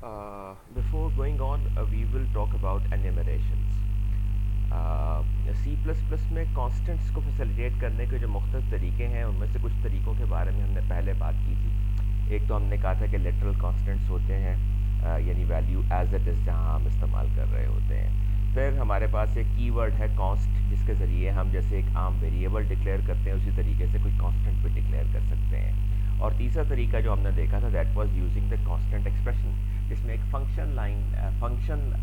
Before going on, we will talk about enumerations. C plus plus में constants को facilitate करने के जो मुख्तलिफ तरीके हैं उनमें से कुछ तरीकों के बारे में हमने पहले बात की थी। एक तो हमने कहा था कि लिटरल कॉन्स्टेंट्स होते हैं, यानी वैल्यू एज इट इज़ जहाँ हम इस्तेमाल कर रहे होते हैं। फिर हमारे पास एक कीवर्ड है कॉन्स्ट, जिसके ज़रिए हम जैसे एक आम वेरिएबल डिक्लेयर करते हैं उसी तरीके से कोई कॉन्स्टेंट भी डिक्लेयर कर सकते हैं। और तीसरा तरीका जो हमने देखा था that was using the constant expression, जिसमें एक फंक्शन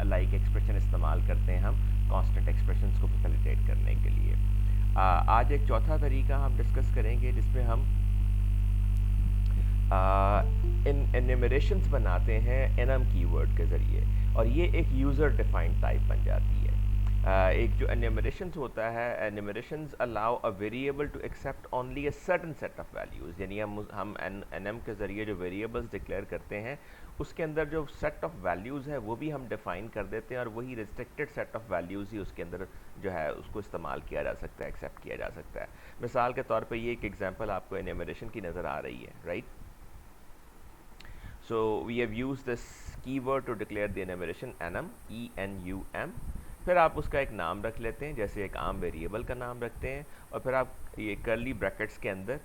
लाइक एक्सप्रेशन इस्तेमाल करते हैं हम कांस्टेंट एक्सप्रेशंस को फैसिलिटेट करने के लिए। आज एक चौथा तरीका हम डिस्कस करेंगे जिसमें हम इन एन्यूमरेशंस बनाते हैं एनम कीवर्ड के ज़रिए, और ये एक यूज़र डिफाइंड टाइप बन जाती है। एक जो एन्यूमरेशंस होता है, enumerations allow a variable to accept only a certain set of values, यानी हम एनएम के ज़रिए जो वेरिएबल्स डिक्लेयर करते हैं उसके अंदर जो सेट ऑफ वैल्यूज़ है वो भी हम डिफ़ाइन कर देते हैं, और वही रिस्ट्रिक्टेड सेट ऑफ वैल्यूज़ ही उसके अंदर जो है उसको इस्तेमाल किया जा सकता है, एक्सेप्ट किया जा सकता है। मिसाल के तौर पे ये एक एग्जांपल आपको एन्यूमरेशन की नज़र आ रही है, right. So we have used this keyword to declare the enumeration enum, enum। फिर आप उसका एक नाम रख लेते हैं, जैसे एक आम वेरिएबल का नाम रखते हैं, और फिर आप ये कर्ली ब्रैकेट्स के अंदर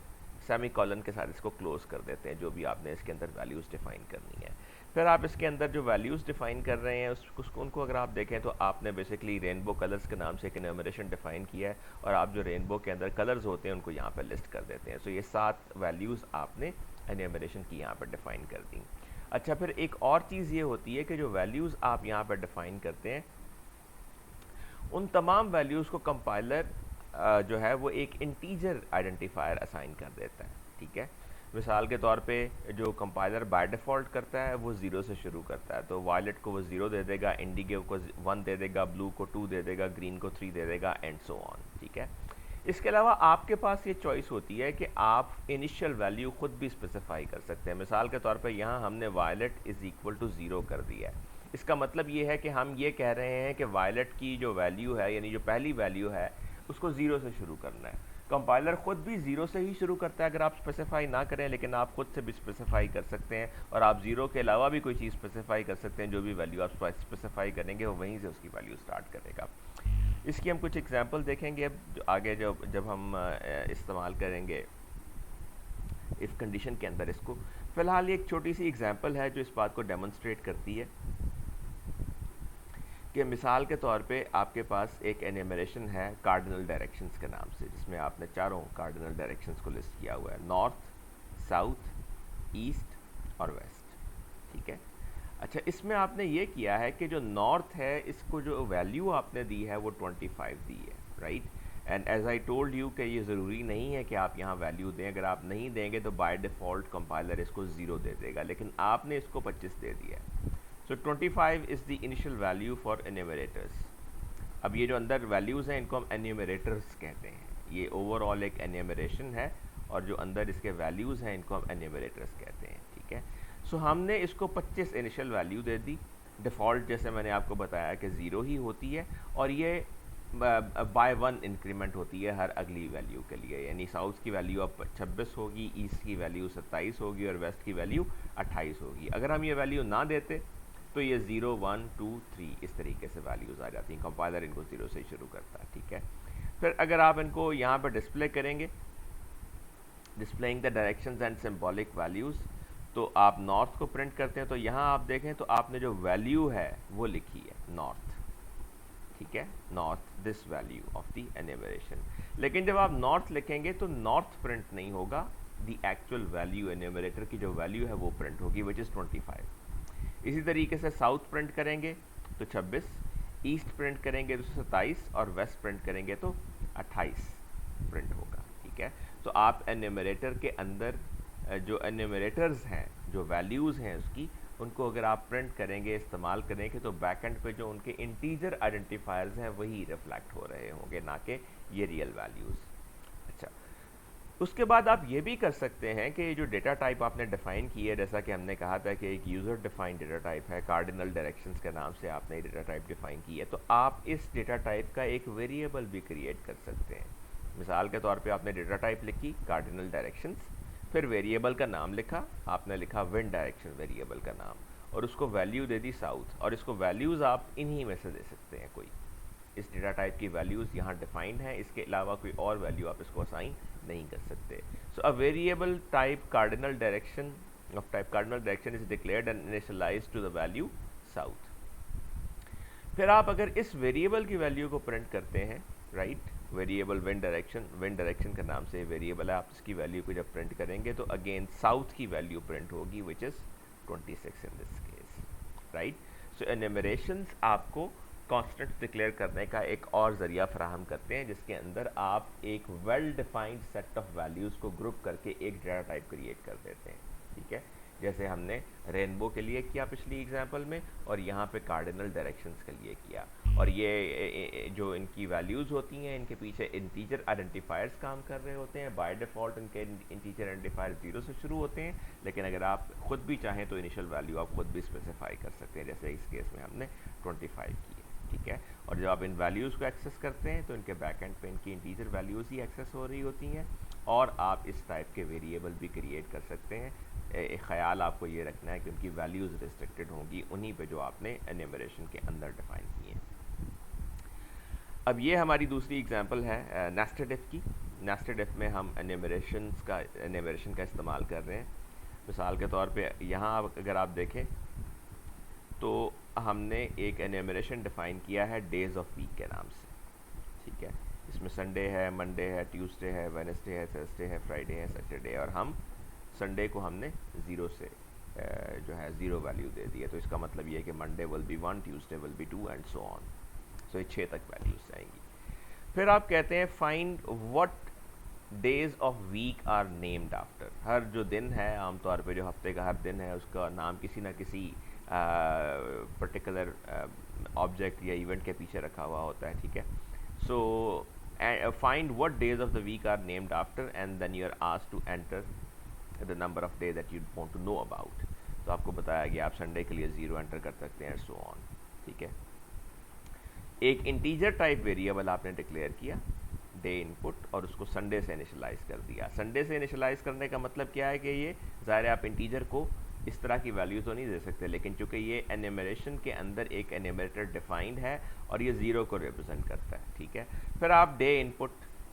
सेमी कॉलन के साथ इसको क्लोज कर देते हैं, जो भी आपने इसके अंदर वैल्यूज़ डिफ़ाइन करनी है। फिर आप इसके अंदर जो वैल्यूज़ डिफ़ाइन कर रहे हैं उसको उनको अगर आप देखें तो आपने बेसिकली रेनबो कलर्स के नाम से एक एनुमरेशन डिफ़ाइन किया है, और आप जो रेनबो के अंदर कलर्स होते हैं उनको यहाँ पर लिस्ट कर देते हैं। सो ये 7 वैल्यूज़ आपने एनुमरेशन की यहाँ पर डिफ़ाइन कर दी। अच्छा, फिर एक और चीज़ ये होती है कि जो वैल्यूज़ आप यहाँ पर डिफ़ाइन करते हैं उन तमाम वैल्यूज़ को कंपाइलर जो है वो एक इंटीजर आइडेंटिफायर असाइन कर देता है, ठीक है। मिसाल के तौर पे जो कंपाइलर बाय डिफ़ॉल्ट करता है वो 0 से शुरू करता है, तो वायलेट को वो 0 दे देगा, इंडिगो को 1 दे देगा, ब्लू को 2 दे देगा, ग्रीन को 3 दे देगा, एंड सो ऑन, ठीक है। इसके अलावा आपके पास ये चॉइस होती है कि आप इनिशियल वैल्यू खुद भी स्पेसिफाई कर सकते हैं। मिसाल के तौर पे यहाँ हमने वायलेट इज़ इक्वल टू 0 कर दिया है। इसका मतलब ये है कि हम ये कह रहे हैं कि वायलेट की जो वैल्यू है, यानी जो पहली वैल्यू है, उसको 0 से शुरू करना है। कंपाइलर खुद भी 0 से ही शुरू करता है अगर आप स्पेसिफाई ना करें, लेकिन आप खुद से भी स्पेसिफाई कर सकते हैं, और आप 0 के अलावा भी कोई चीज़ स्पेसिफाई कर सकते हैं। जो भी वैल्यू आप स्पेसिफाई करेंगे वो वहीं से उसकी वैल्यू स्टार्ट करेगा। इसकी हम कुछ एग्जांपल देखेंगे अब जो आगे जब हम इस्तेमाल करेंगे इफ़ कंडीशन के अंदर इसको। फ़िलहाल ये एक छोटी सी एग्जांपल है जो इस बात को डेमोन्स्ट्रेट करती है कि मिसाल के तौर पे आपके पास एक एनुमरेशन है कार्डिनल डायरेक्शंस के नाम से, जिसमें आपने चारों कार्डिनल डायरेक्शंस को लिस्ट किया हुआ है, नॉर्थ, साउथ, ईस्ट और वेस्ट, ठीक है। अच्छा, इसमें आपने ये किया है कि जो नॉर्थ है इसको जो वैल्यू आपने दी है वो 25 दी है, right. And as I told you कि ये ज़रूरी नहीं है कि आप यहाँ वैल्यू दें, अगर आप नहीं देंगे तो बाय डिफ़ॉल्ट कंपाइलर इसको 0 दे देगा, लेकिन आपने इसको 25 दे दिया है। सो 25 is the initial value for enumerators. अब ये जो अंदर वैल्यूज़ हैं इनको हम एन्यूमरेटर्स कहते हैं। ये ओवरऑल एक एन्यूमरेशन है, और जो अंदर इसके वैल्यूज़ हैं इनको हम एन्यूमरेटर्स कहते हैं, ठीक है। सो हमने इसको 25 इनिशियल वैल्यू दे दी। डिफ़ॉल्ट जैसे मैंने आपको बताया कि 0 ही होती है, और ये बाय 1 इंक्रीमेंट होती है हर अगली वैल्यू के लिए, यानी साउथ की वैल्यू अब 26 होगी, ईस्ट की वैल्यू 27 होगी, और वेस्ट की वैल्यू 28 होगी। अगर हम ये वैल्यू ना देते तो ये 0 1 2 3 इस तरीके से वैल्यूज़ आ जाती हैं। कंपाइलर इनको 0 से ही शुरू करता है, ठीक है। फिर अगर आप इनको यहाँ पर डिस्प्ले करेंगे, displaying the directions and symbolic values, तो आप नॉर्थ को प्रिंट करते हैं, तो यहाँ आप देखें तो आपने जो वैल्यू है वो लिखी है नॉर्थ, ठीक है, north this value of the enumeration. लेकिन जब आप नॉर्थ लिखेंगे तो नॉर्थ प्रिंट नहीं होगा, द एक्चुअल वैल्यू एन्यूमरेटर की जो वैल्यू है वो प्रिंट होगी, विच इज़ 25। इसी तरीके से साउथ प्रिंट करेंगे तो 26, ईस्ट प्रिंट करेंगे तो 27, और वेस्ट प्रिंट करेंगे तो 28 प्रिंट होगा, ठीक है। तो आप एन्यूमरेटर के अंदर जो एन्यूमरेटर्स हैं, जो वैल्यूज़ हैं उसकी, उनको अगर आप प्रिंट करेंगे, इस्तेमाल करेंगे, तो बैकएंड पे जो उनके इंटीजर आइडेंटिफायर्स हैं वही रिफ्लेक्ट हो रहे होंगे, ना कि ये रियल वैल्यूज़। अच्छा, उसके बाद आप ये भी कर सकते हैं कि जो डेटा टाइप आपने डिफ़ाइन की है, जैसा कि हमने कहा था कि एक यूज़र डिफ़ाइंड डेटा टाइप है, कार्डिनल डायरेक्शंस के नाम से आपने डेटा टाइप डिफ़ाइन की है, तो आप इस डेटा टाइप का एक वेरिएबल भी क्रिएट कर सकते हैं। मिसाल के तौर पे आपने डेटा टाइप लिखी कार्डिनल डायरेक्शंस, फिर वेरिएबल का नाम लिखा, आपने लिखा विंड डायरेक्शन वेरिएबल का नाम, और उसको वैल्यू दे दी साउथ, और इसको वैल्यूज़ आप इन्हीं में से दे सकते हैं कोई। इस डेटा टाइप की वैल्यूज़ यहाँ डिफाइंड हैं, इसके अलावा कोई और वैल्यू आप इसको असाइन नहीं कर सकते। So a variable type cardinal direction of type cardinal direction is declared and initialized to the value south। फिर आप अगर इस वेरिएबल की वैल्यू को प्रिंट करते हैं, राइट, वेरिएबल विंड डायरेक्शन का नाम से वेरिएबल है, आप इसकी वैल्यू को जब प्रिंट करेंगे तो अगेन साउथ की वैल्यू प्रिंट होगी which is 26 in this case, right. So enumerations आपको कॉन्स्टेंट्स डिक्लेयर करने का एक और ज़रिया फराहम करते हैं, जिसके अंदर आप एक well defined set of values को ग्रुप करके एक डेटा टाइप क्रिएट कर देते हैं, ठीक है, जैसे हमने रेनबो के लिए किया पिछली एग्जाम्पल में, और यहाँ पे कार्डिनल डायरेक्शंस के लिए किया। और ये जो इनकी वैल्यूज़ होती हैं, इनके पीछे इंटीजर आइडेंटिफायर्स काम कर रहे होते हैं। बाय डिफ़ॉल्ट इनके इंटीजर आइडेंटिफायर 0 से शुरू होते हैं, लेकिन अगर आप खुद भी चाहें तो इनिशियल वैल्यू आप खुद भी स्पेसिफाई कर सकते हैं, जैसे इस केस में हमने 25 की है, ठीक है। और जब आप इन वैल्यूज़ को एक्सेस करते हैं तो इनके बैक एंड पे इनकी इंटीजर वैल्यूज़ ही एक्सेस हो रही होती हैं, और आप इस टाइप के वेरिएबल भी क्रिएट कर सकते हैं। एक ख्याल आपको ये रखना है कि उनकी वैल्यूज़ रिस्ट्रिक्टेड होंगी उन्हीं पे जो आपने एन्यूमरेशन के अंदर डिफाइन किए हैं। अब ये हमारी दूसरी एग्जांपल है नेस्टेड इफ की। नेस्टेड इफ में हम एन्यूमरेशन का इस्तेमाल कर रहे हैं। मिसाल के तौर पे यहाँ अगर आप देखें तो हमने एक एन्यूमरेशन डिफ़ाइन किया है डेज़ ऑफ वीक के नाम से, ठीक है। इसमें संडे है, मंडे है, ट्यूसडे है, वेडनेसडे है, थर्सडे है, फ्राइडे है, सैटरडे, और हम संडे को हमने 0 से जो है 0 वैल्यू दे दी है। तो इसका मतलब ये है कि Monday will be 1, Tuesday will be 2 and so on. So ये 6 तक वैल्यूज जाएंगी। फिर आप कहते हैं find what days of week are named after. हर जो दिन है, आमतौर पे जो हफ्ते का हर दिन है, उसका नाम किसी ना किसी पर्टिकुलर ऑब्जेक्ट या इवेंट के पीछे रखा हुआ होता है, ठीक है। So find what days of the week are named after and then you are asked to enter the number of day that you want to know about. तो आपको बताया गया आप संडे के लिए 0 एंटर कर सकते हैं, सो ऑन, ठीक है। एक इंटीजर टाइप वेरिएबल आपने डिक्लेयर किया डे इनपुट, और उसको संडे से इनिशियलाइज कर दिया। संडे से इनिशियलाइज करने का मतलब क्या है कि ये ज़ाहिर है आप इंटीजर को इस तरह की वैल्यू तो नहीं दे सकते, लेकिन चूंकि ये एन्यूमरेशन के अंदर एक एन्यूमरेटर डिफाइंड है और ये 0 को रिप्रेजेंट करता है, ठीक है। फिर आप डे इनपुट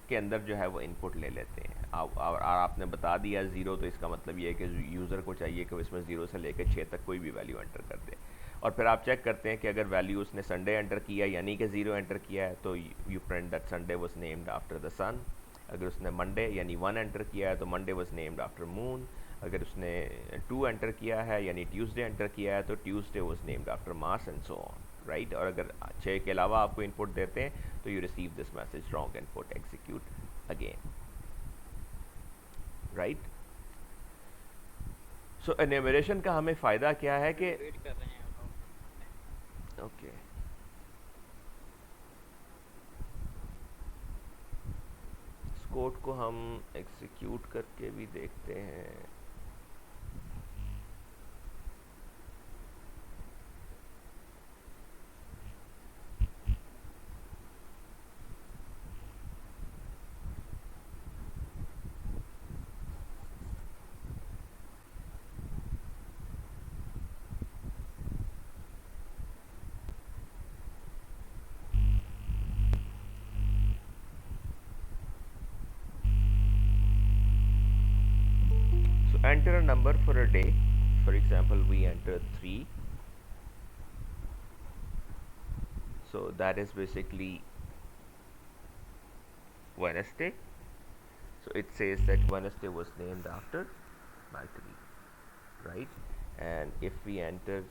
के अंदर जो है वो इनपुट ले लेते हैं, और आपने बता दिया 0, तो इसका मतलब ये है कि यूज़र को चाहिए कि इसमें 0 से लेकर 6 तक कोई भी वैल्यू एंटर कर दे। और फिर आप चेक करते हैं कि अगर वैल्यू उसने संडे एंटर किया यानी कि 0 एंटर किया है तो you print that Sunday was named after the sun. अगर उसने मंडे यानी 1 एंटर किया है तो Monday was named after moon. अगर उसने 2 एंटर किया है यानी ट्यूसडे एंटर किया है तो Tuesday was named after Mars and so on, right. और अगर 6 के अलावा आपको इनपुट देते हैं तो you receive this message wrong input, execute again, right. So enumeration का हमें फ़ायदा क्या है कि ओके इस कोड को हम एग्जीक्यूट करके भी देखते हैं। Enter a number for a day. For example, we enter 3. So that is basically Wednesday. So it says that Wednesday was named after Mercury, right? And if we enter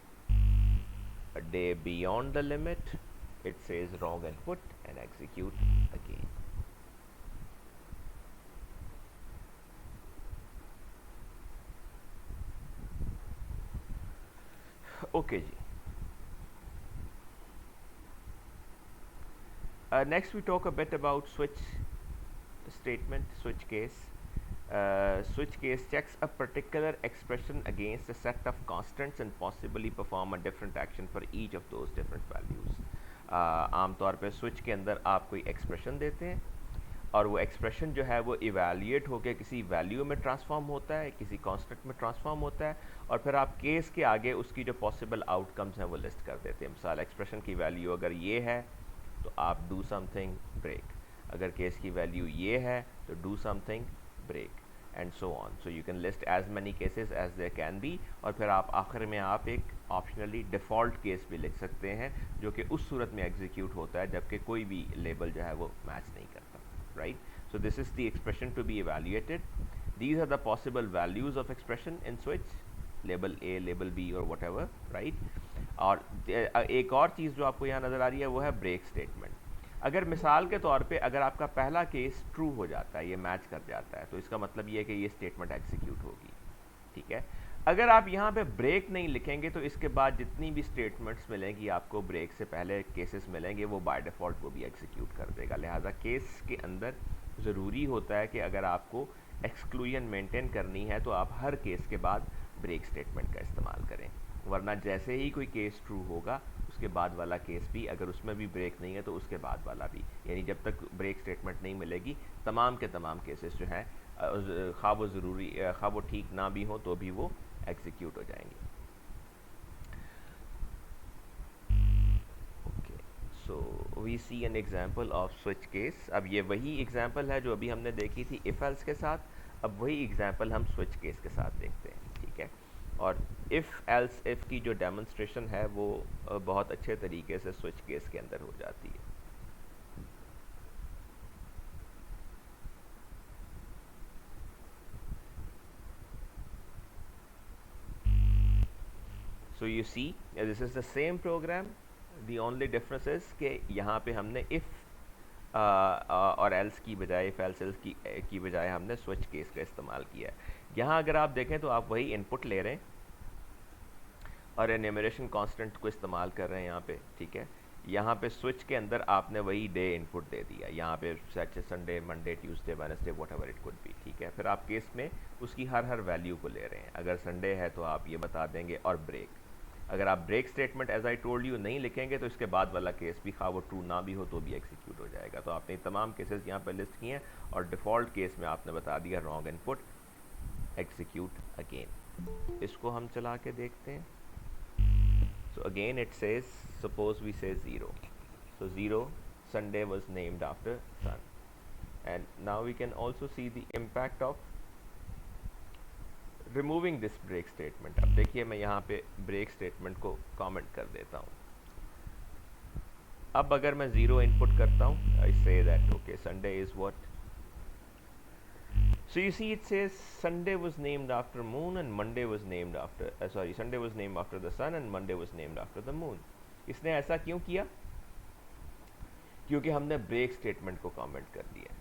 a day beyond the limit, it says wrong input and execute again. Okay ji. Next we talk a bit about switch statement, switch case. Switch case checks a particular expression against a set of constants and possibly perform a different action for each of those different values. आमतौर पे switch के अंदर आप कोई expression देते हैं और वो एक्सप्रेशन जो है वो इवैल्यूएट होकर किसी वैल्यू में ट्रांसफॉर्म होता है, किसी कांस्टेंट में ट्रांसफॉर्म होता है, और फिर आप केस के आगे उसकी जो पॉसिबल आउटकम्स हैं वो लिस्ट कर देते हैं। मिसाल एक्सप्रेशन की वैल्यू अगर ये है तो आप डू समथिंग ब्रेक, अगर केस की वैल्यू ये है तो do something break, and so on. So you can list as many cases as there can be, और फिर आप आखिर में आप एक ऑप्शनली डिफ़ॉल्ट केस भी लिख सकते हैं जो कि उस सूरत में एग्जीक्यूट होता है जबकि कोई भी लेबल जो है वो मैच नहीं करता, right? So this is the expression to be evaluated. These are the possible values of expression in switch, label A, label B or whatever, right? और एक और चीज़ जो आपको यहाँ नज़र आ रही है वो है ब्रेक स्टेटमेंट। अगर मिसाल के तौर पे अगर आपका पहला केस ट्रू हो जाता है, ये मैच कर जाता है, तो इसका मतलब ये है कि ये स्टेटमेंट एग्जीक्यूट होगी, ठीक है। अगर आप यहाँ पे ब्रेक नहीं लिखेंगे तो इसके बाद जितनी भी स्टेटमेंट्स मिलेंगी आपको ब्रेक से पहले केसेस मिलेंगे वो बाय डिफ़ॉल्ट वो भी एग्जीक्यूट कर देगा। लिहाजा केस के अंदर ज़रूरी होता है कि अगर आपको एक्सक्लूजन मेंटेन करनी है तो आप हर केस के बाद ब्रेक स्टेटमेंट का इस्तेमाल करें, वरना जैसे ही कोई केस ट्रू होगा उसके बाद वाला केस भी, अगर उसमें भी ब्रेक नहीं है तो उसके बाद वाला भी, यानी जब तक ब्रेक स्टेटमेंट नहीं मिलेगी तमाम के तमाम केसेस जो हैं खा वो ज़रूरी खा वो ठीक ना भी हो तो भी वो एग्जीक्यूट हो जाएंगे। Okay, so we see an example of switch case. अब ये वही एग्जांपल है जो अभी हमने देखी थी इफ़ एल्स के साथ, अब वही एग्जांपल हम स्विच केस के साथ देखते हैं, ठीक है। और इफ़ एल्स इफ़ की जो डेमोन्स्ट्रेशन है वो बहुत अच्छे तरीके से स्विच केस के अंदर हो जाती है। So you see this is the same program, the only difference is कि यहाँ पे हमने if और else की बजाय if else की बजाय हमने switch केस का इस्तेमाल किया है। यहाँ अगर आप देखें तो आप वही इनपुट ले रहे हैं और एन्यूमरेशन कांस्टेंट को इस्तेमाल कर रहे हैं यहाँ पे, ठीक है। यहाँ पे स्विच के अंदर आपने वही डे इनपुट दे दिया, यहाँ पे Sunday, Monday, Tuesday, Wednesday, whatever it could be, ठीक है। फिर आप केस में उसकी हर वैल्यू को ले रहे हैं। अगर संडे है तो आप ये बता देंगे और ब्रेक। अगर आप break statement as I told you नहीं लिखेंगे तो इसके बाद वाला केस भी खा वो ट्रू ना भी हो तो भी एग्जीक्यूट हो जाएगा। तो आपने तमाम केसेस यहाँ पर लिस्ट किए हैं और डिफ़ॉल्ट केस में आपने बता दिया रॉन्ग इनपुट, एग्जीक्यूट अगेन। इसको हम चला के देखते हैं। So again it says, suppose we say 0. So 0, Sunday was named after sun. And now we can also see the impact of removing this break statement. अब देखिए मैं यहाँ पे break statement को comment कर देता हूँ। अब अगर मैं 0 input करता हूँ, I say that okay, Sunday is what? So you see it says Sunday was named after moon and Monday was named after Sunday was named after the sun and Monday was named after the moon. इसने ऐसा क्यों किया? क्योंकि हमने break statement को comment कर दिया,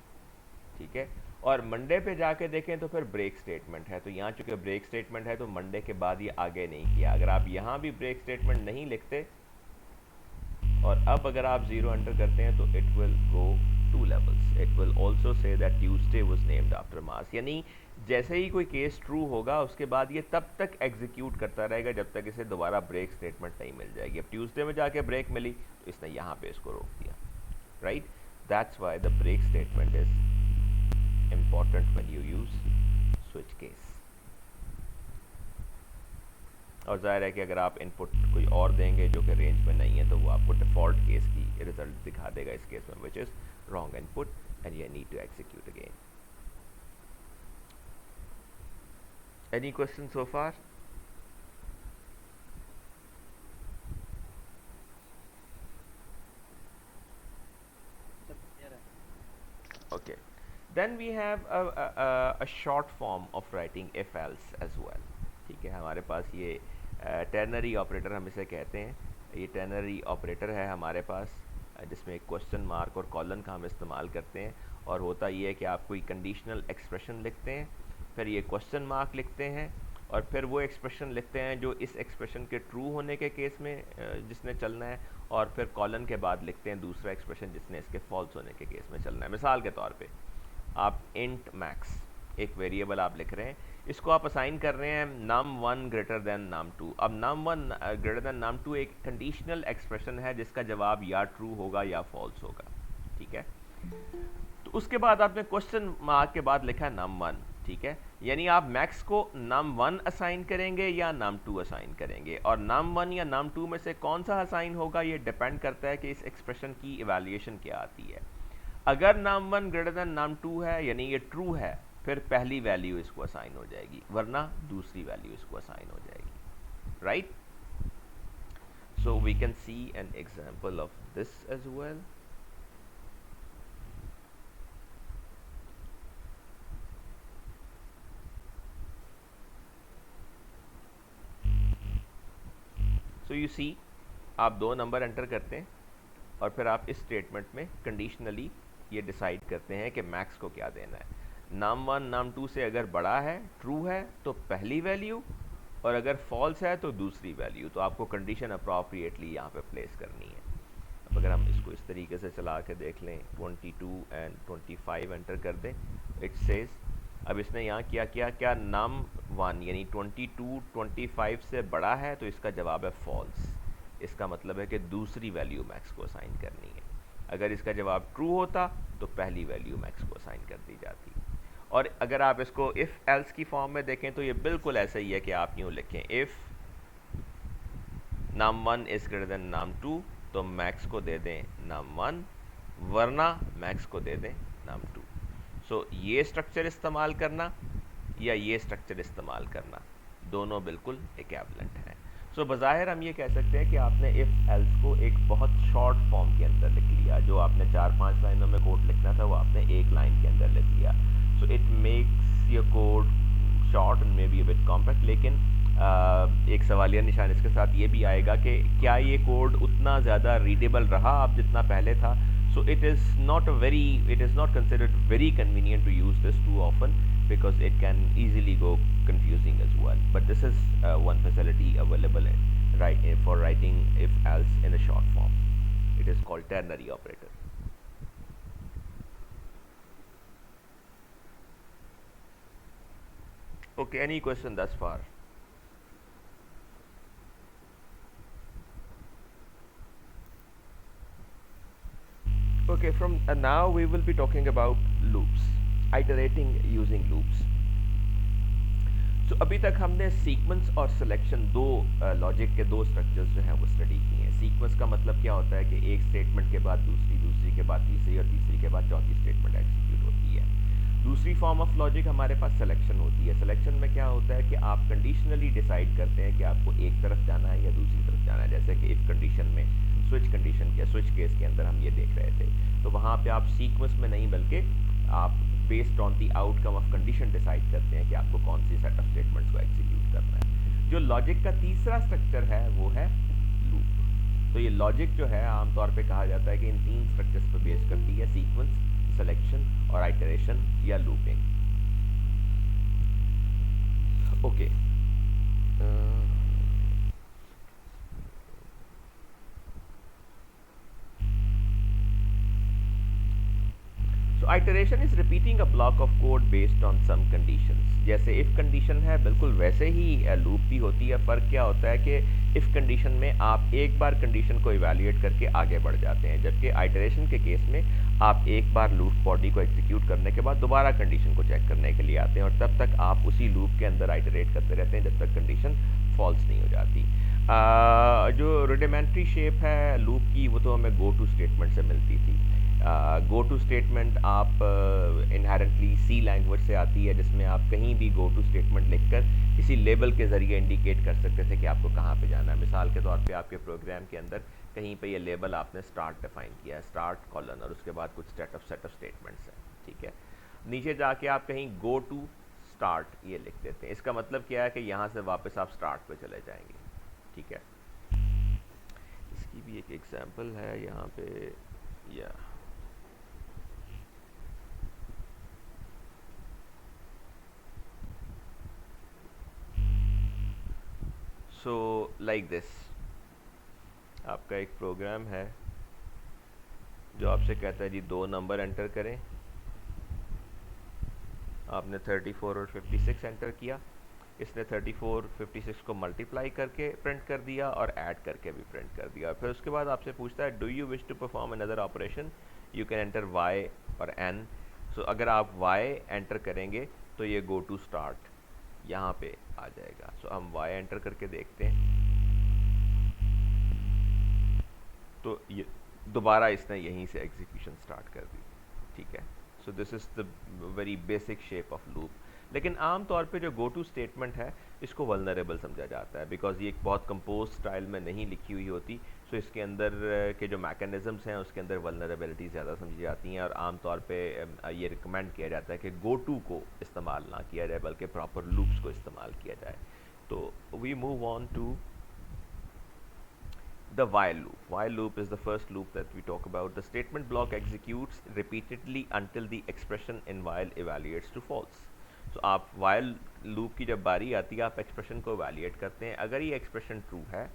ठीक है। और मंडे पे जाके देखें तो फिर ब्रेक स्टेटमेंट है, तो यहाँ चूंकि ब्रेक स्टेटमेंट है तो मंडे के बाद ये आगे नहीं किया। अगर आप यहाँ भी ब्रेक स्टेटमेंट नहीं लिखते और अब अगर आप 0 एंटर करते हैं तो it will go 2 levels. It will also say that Tuesday was named after Mars. यानी जैसे ही कोई केस ट्रू होगा उसके बाद ये तब तक एग्जीक्यूट करता रहेगा जब तक इसे दोबारा ब्रेक स्टेटमेंट नहीं मिल जाएगी। अब ट्यूसडे में जाके ब्रेक मिली तो इसने यहाँ पे इसको रोक दिया, right. That's why the break statement is important when you use switch case. और जाहिर है कि अगर आप इनपुट कोई और देंगे जो कि रेंज में नहीं है तो वो आपको डिफ़ॉल्ट केस की रिजल्ट दिखा देगा इस केस में, which is wrong input and you need to execute again. Any questions so far? Okay, then we have a short form of writing if else as well, ठीक है। हमारे पास ये ternary operator हम इसे कहते हैं। ये ternary operator है हमारे पास जिसमें एक क्वेश्चन मार्क और कॉलन का हम इस्तेमाल करते हैं। और होता ये है कि आप कोई कंडीशनल एक्सप्रेशन लिखते हैं, फिर ये क्वेश्चन मार्क लिखते हैं और फिर वो एक्सप्रेशन लिखते हैं जो इस एक्सप्रेशन के ट्रू होने के केस में जिसने चलना है, और फिर कॉलन के बाद लिखते हैं दूसरा एक्सप्रेशन जिसने इसके फॉल्स होने के केस में चलना है। मिसाल के तौर पे आप इंट मैक्स एक वेरिएबल आप लिख रहे हैं, इसको आप असाइन कर रहे हैं num1 ग्रेटर देन num2। अब num1 ग्रेटर देन num2 एक कंडीशनल एक्सप्रेशन है जिसका जवाब या ट्रू होगा या फॉल्स होगा, ठीक है। तो उसके बाद आपने क्वेश्चन मार्क के बाद लिखा है num1, ठीक है, यानी आप मैक्स को num1 असाइन करेंगे या num2 असाइन करेंगे, और num1 या num2 में से कौन सा असाइन होगा ये डिपेंड करता है कि इस एक्सप्रेशन की इवैल्यूएशन क्या आती है। अगर num1 ग्रेटर देन num2 है यानी ये ट्रू है, फिर पहली वैल्यू इसको असाइन हो जाएगी, वरना दूसरी वैल्यू इसको असाइन हो जाएगी, right. So we can see an example of this as well. So you see, आप दो नंबर एंटर करते हैं और फिर आप इस स्टेटमेंट में कंडीशनली ये डिसाइड करते हैं कि मैक्स को क्या देना है। num1 num2 से अगर बड़ा है, ट्रू है, तो पहली वैल्यू, और अगर फॉल्स है तो दूसरी वैल्यू। तो आपको कंडीशन अप्रोप्रिएटली यहाँ पे प्लेस करनी है। अब अगर हम इसको इस तरीके से चला के देख लें, 22 एंड 25 एंटर कर दें, इट सेज, अब इसने यहाँ क्या किया, क्या num1 यानी 22 25 से बड़ा है, तो इसका जवाब है फॉल्स। इसका मतलब है कि दूसरी वैल्यू मैक्स को असाइन करनी है। अगर इसका जवाब ट्रू होता तो पहली वैल्यू मैक्स को असाइन कर दी जाती। और अगर आप इसको इफ़ एल्स की फॉर्म में देखें तो ये बिल्कुल ऐसा ही है कि आप यूँ लिखें, if num1 is greater than num2 तो मैक्स को दे दें num1, वरना मैक्स को दे दें num2। सो ये स्ट्रक्चर इस्तेमाल करना या ये स्ट्रक्चर इस्तेमाल करना, दोनों बिल्कुल इक्विवेलेंट हैं। सो बज़ाहिर हम ये कह सकते हैं कि आपने इफ़ एल्स को एक बहुत शॉर्ट फॉर्म के अंदर लिख लिया। जो आपने 4-5 लाइनों में कोड लिखना था वो आपने एक लाइन के अंदर लिख लिया। So it makes your code short and may be a bit compact. लेकिन एक सवालिया निशान इसके साथ ये भी आएगा कि क्या ये कोड उतना ज़्यादा रीडेबल रहा अब जितना पहले था। So it is not considered very convenient to use this too often because it can easily go confusing as well. But this is one facility available for writing if else in a short form. It is called ternary operator. Okay, any question thus far? Okay, from now we will be talking about loops, iterating using loops. तो अभी तक हमने sequence और selection, दो logic के दो structures जो हैं वो स्टडी किए हैं। सीक्वेंस का मतलब क्या होता है कि एक स्टेटमेंट के बाद दूसरी, दूसरी के बाद तीसरी और तीसरी के बाद चौथी स्टेटमेंट एग्जीक्यूट होती है। दूसरी फॉर्म ऑफ लॉजिक हमारे पास सिलेक्शन होती है। सिलेक्शन में क्या होता है कि आप कंडीशनली डिसाइड करते हैं कि आपको एक तरफ जाना है या दूसरी तरफ जाना है। जैसे कि इफ कंडीशन में, स्विच कंडीशन के, स्विच केस के अंदर हम ये देख रहे थे, तो वहाँ पे आप सीक्वेंस में नहीं बल्कि आप based on the outcome of condition decide करते हैं कि आपको कौन सी सेट ऑफ स्टेटमेंट्स को एग्जीक्यूट करना है। जो लॉजिक का तीसरा स्ट्रक्चर है वो है लूप। तो ये लॉजिक जो है आमतौर पे कहा जाता है कि इन तीन स्ट्रक्चर्स पर बेस करती है, सीक्वेंस, सिलेक्शन और आइटरेशन या looping. Okay, So iteration is repeating a block of code based on some conditions. जैसे if कंडीशन है बिल्कुल वैसे ही लूप भी होती है। फ़र्क क्या होता है कि if कंडीशन में आप एक बार कंडीशन को इवैल्यूएट करके आगे बढ़ जाते हैं, जबकि आइटरेशन के केस में आप एक बार लूप बॉडी को एग्जीक्यूट करने के बाद दोबारा कंडीशन को चेक करने के लिए आते हैं, और तब तक आप उसी लूप के अंदर आइटरेट करते रहते हैं जब तक कंडीशन फॉल्स नहीं हो जाती। जो रुडिमेंट्री शेप है लूप की वो तो हमें गो टू स्टेटमेंट से मिलती थी। गो टू स्टेटमेंट आप इनहेरेंटली सी लैंग्वेज से आती है, जिसमें आप कहीं भी गो टू स्टेटमेंट लिखकर किसी लेबल के ज़रिए इंडिकेट कर सकते थे कि आपको कहाँ पे जाना है। मिसाल के तौर पे आपके प्रोग्राम के अंदर कहीं पे ये लेबल आपने स्टार्ट डिफाइन किया है, स्टार्ट कॉलन, और उसके बाद कुछ सेट ऑफ स्टेटमेंट्स हैं, ठीक है। नीचे जाके आप कहीं गो टू स्टार्ट ये लिख देते हैं। इसका मतलब क्या है कि यहाँ से वापस आप स्टार्ट पे चले जाएंगे, ठीक है। इसकी भी एक एग्जाम्पल है यहाँ पे, या सो लाइक दिस, आपका एक प्रोग्राम है जो आपसे कहता है जी दो नंबर एंटर करें। आपने 34 और 56 एंटर किया, इसने 34 56 को मल्टीप्लाई करके प्रिंट कर दिया और ऐड करके भी प्रिंट कर दिया। फिर उसके बाद आपसे पूछता है do you wish to perform another operation, you can enter Y और एन। सो अगर आप वाई एंटर करेंगे तो ये गो टू स्टार्ट यहाँ पे आ जाएगा। सो हम वाई एंटर करके देखते हैं तो ये दोबारा इसने यहीं से एग्जीक्यूशन स्टार्ट कर दी। ठीक है, so this is the very basic shape of loop. लेकिन आम तौर पे जो गो टू स्टेटमेंट है इसको वल्नरेबल समझा जाता है, बिकॉज ये एक बहुत कंपोज स्टाइल में नहीं लिखी हुई होती। सो इसके अंदर के जो मैकेनिज़म्स हैं उसके अंदर वल्नरेबिलिटी ज़्यादा समझी जाती हैं, और आम तौर पे ये रिकमेंड किया जाता है कि गो टू को इस्तेमाल ना किया जाए बल्कि प्रॉपर लूप्स को इस्तेमाल किया जाए। तो we move on to the while loop. While loop is the first loop that we talk about. The statement block executes repeatedly until the expression in while evaluates to false. So आप while loop की जब बारी आती है आप expression को evaluate करते हैं। अगर ये expression true है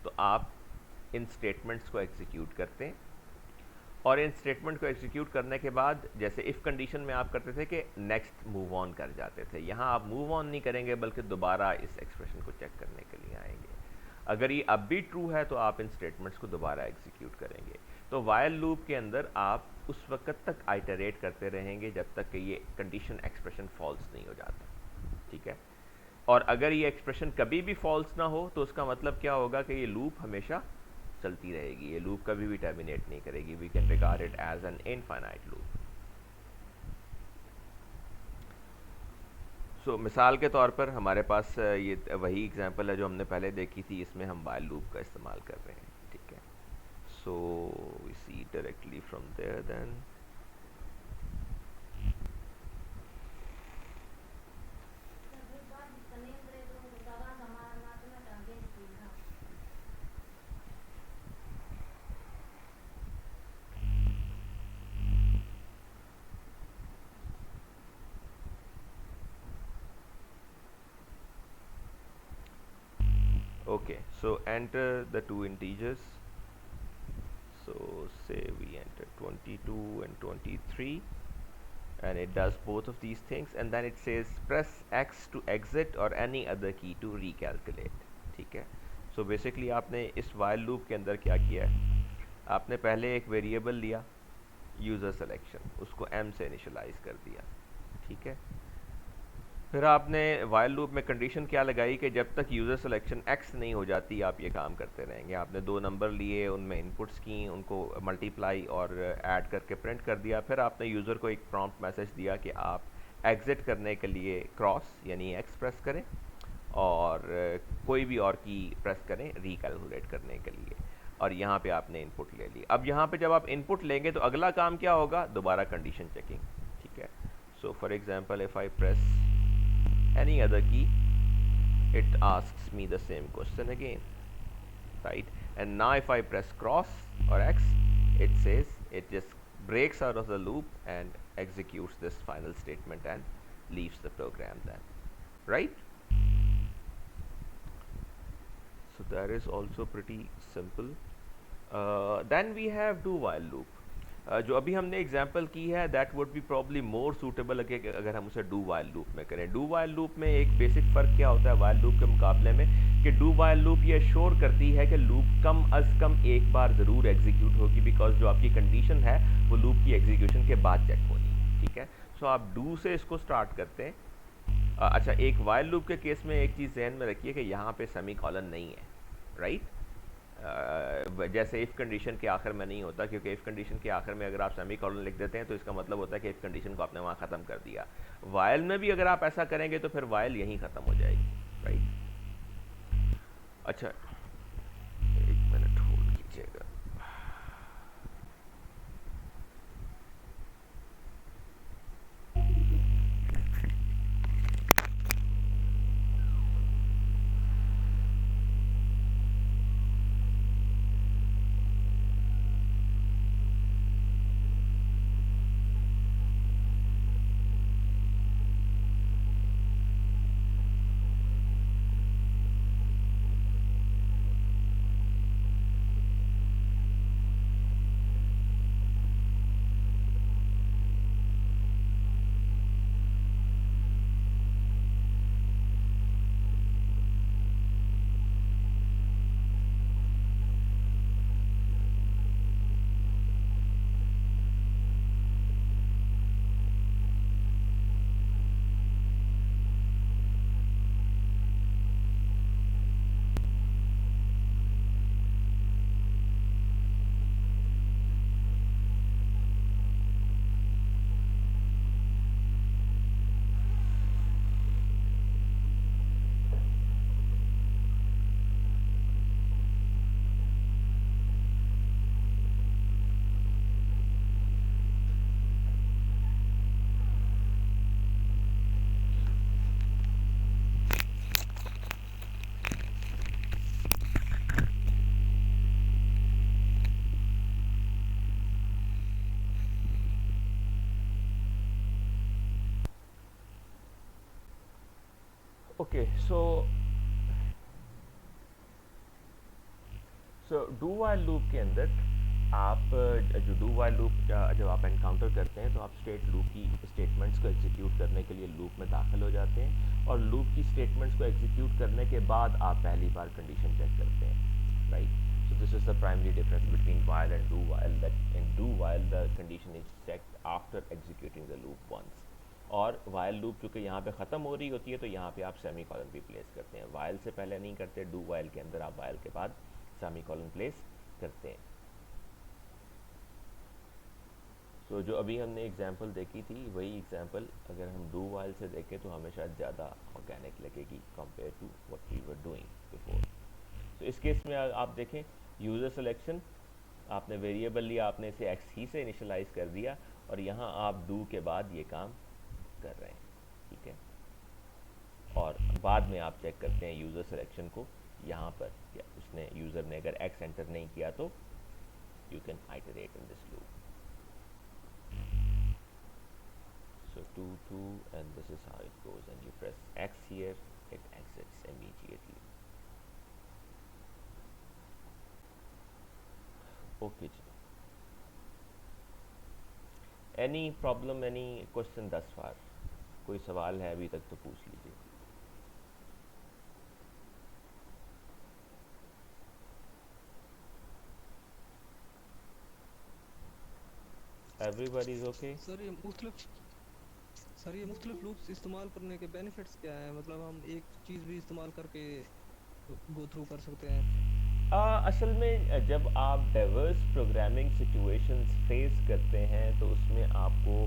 तो आप इन statements को execute करते हैं, और इन स्टेटमेंट को एग्जीक्यूट करने के बाद जैसे इफ़ कंडीशन में आप करते थे कि नेक्स्ट मूव ऑन कर जाते थे, यहाँ आप मूव ऑन नहीं करेंगे बल्कि दोबारा इस एक्सप्रेशन को चेक करने के लिए आएंगे। अगर ये अब भी ट्रू है तो आप इन स्टेटमेंट्स को दोबारा एग्जीक्यूट करेंगे। तो वाइल लूप के अंदर आप उस वक्त तक आइटरेट करते रहेंगे जब तक कि ये कंडीशन एक्सप्रेशन फॉल्स नहीं हो जाता। ठीक है, और अगर ये एक्सप्रेशन कभी भी फॉल्स ना हो तो उसका मतलब क्या होगा कि ये लूप हमेशा चलती रहेगी, ये लूप कभी भी टर्मिनेट नहीं करेगी। We can regard it as an infinite loop. So मिसाल के तौर पर हमारे पास ये वही एग्जांपल है जो हमने पहले देखी थी, इसमें हम वाइल लूप का इस्तेमाल कर रहे हैं। ठीक है, so we see directly from there then okay, so enter the two integers. So say we enter 22 and 23, and it does both of these things, and then it says press X to exit or any other key to recalculate. ठीक है, so basically आपने इस while loop के अंदर क्या किया है, आपने पहले एक वेरिएबल लिया यूज़र सिलेक्शन, उसको m से इनिशियलाइज कर दिया। ठीक है, फिर आपने वाइल लूप में कंडीशन क्या लगाई कि जब तक यूज़र सिलेक्शन x नहीं हो जाती आप ये काम करते रहेंगे। आपने दो नंबर लिए, उनमें इनपुट्स की, उनको मल्टीप्लाई और ऐड करके प्रिंट कर दिया। फिर आपने यूज़र को एक प्रॉम्प्ट मैसेज दिया कि आप एग्ज़िट करने के लिए क्रॉस यानी x प्रेस करें और कोई भी और की प्रेस करें रिकैलकुलेट करने के लिए, और यहाँ पे आपने इनपुट ले ली। अब यहाँ पे जब आप इनपुट लेंगे तो अगला काम क्या होगा, दोबारा कंडीशन चेकिंग। ठीक है, so for example if I press any other key, it asks me the same question again, right? And now if I press cross or X, it says, it just breaks out of the loop and executes this final statement and leaves the program then, right? So that is also pretty simple. Then we do while loop. जो अभी हमने example की है that would be probably more suitable अगर हम उसे do while loop में करें। डू वाइल लूप में एक बेसिक फ़र्क क्या होता है वाइल लूप के मुकाबले में, कि डू वाइल लूप ये श्योर करती है कि लूप कम अज़ कम एक बार ज़रूर एग्जीक्यूट होगी, बिकॉज जो आपकी कंडीशन है वो लूप की एग्जीक्यूशन के बाद चेक होगी। ठीक है, सो आप डू से इसको स्टार्ट करते हैं। अच्छा, एक वाइल लूप के केस में एक चीज़ जहन में रखिए कि यहाँ पे सेमी कॉलन नहीं है, राइट? जैसे इफ़ कंडीशन के आखिर में नहीं होता, क्योंकि इफ़ कंडीशन के आखिर में अगर आप सेमी कॉलन लिख देते हैं तो इसका मतलब होता है कि इफ़ कंडीशन को आपने वहाँ ख़त्म कर दिया। वाइल में भी अगर आप ऐसा करेंगे तो फिर वाइल यहीं ख़त्म हो जाएगी, राइट? अच्छा, एक मिनट होल्ड कीजिएगा। Okay so do while loop के अंदर आप जो डू वाइल लूप जब आप एनकाउंटर करते हैं तो आप स्टेट लूप की स्टेटमेंट्स को एग्जीक्यूट करने के लिए लूप में दाखिल हो जाते हैं और लूप की स्टेटमेंट्स को एग्जीक्यूट करने के बाद आप पहली बार कंडीशन चेक करते हैं, right? So this is the primary difference between while and do while, that in do while the condition is checked after executing the loop once, और वाइल लूप चूँकि यहाँ पे ख़त्म हो रही होती है तो यहाँ पे आप सेमी कॉलन भी प्लेस करते हैं। वाइल से पहले नहीं करते, डू वाइल के अंदर आप वाइल के बाद सेमी कॉलन प्लेस करते हैं। तो जो अभी हमने एग्जांपल देखी थी वही एग्जांपल अगर हम डू वाइल से देखें तो हमें शायद ज़्यादा ऑर्गेनिक लगेगी compare to what we were doing before. तो इस केस में आप देखें यूज़र सिलेक्शन, आपने वेरिएबल लिया, आपने इसे एक्स ही से इनिशियलाइज कर दिया और यहाँ आप डू के बाद ये काम कर रहे हैं, ठीक है? और बाद में आप चेक करते हैं यूज़र सिलेक्शन को यहाँ पर, या उसने यूज़र ने अगर एक्स एंटर नहीं किया तो you can iterate in this loop. So 2 2 and this is how it goes, and you press X here, it exits immediately. Okay जी, any problem, any question thus far? कोई सवाल है अभी तक तो पूछ लीजिए। Everybody is okay? सर ये मुख्तलिफ लूप्स इस्तेमाल करने के बेनिफिट्स क्या हैं? मतलब हम एक चीज़ भी इस्तेमाल करके गो थ्रू कर सकते हैं। असल में जब आप डाइवर्स प्रोग्रामिंग सिचुएशंस फेस करते हैं तो उसमें आपको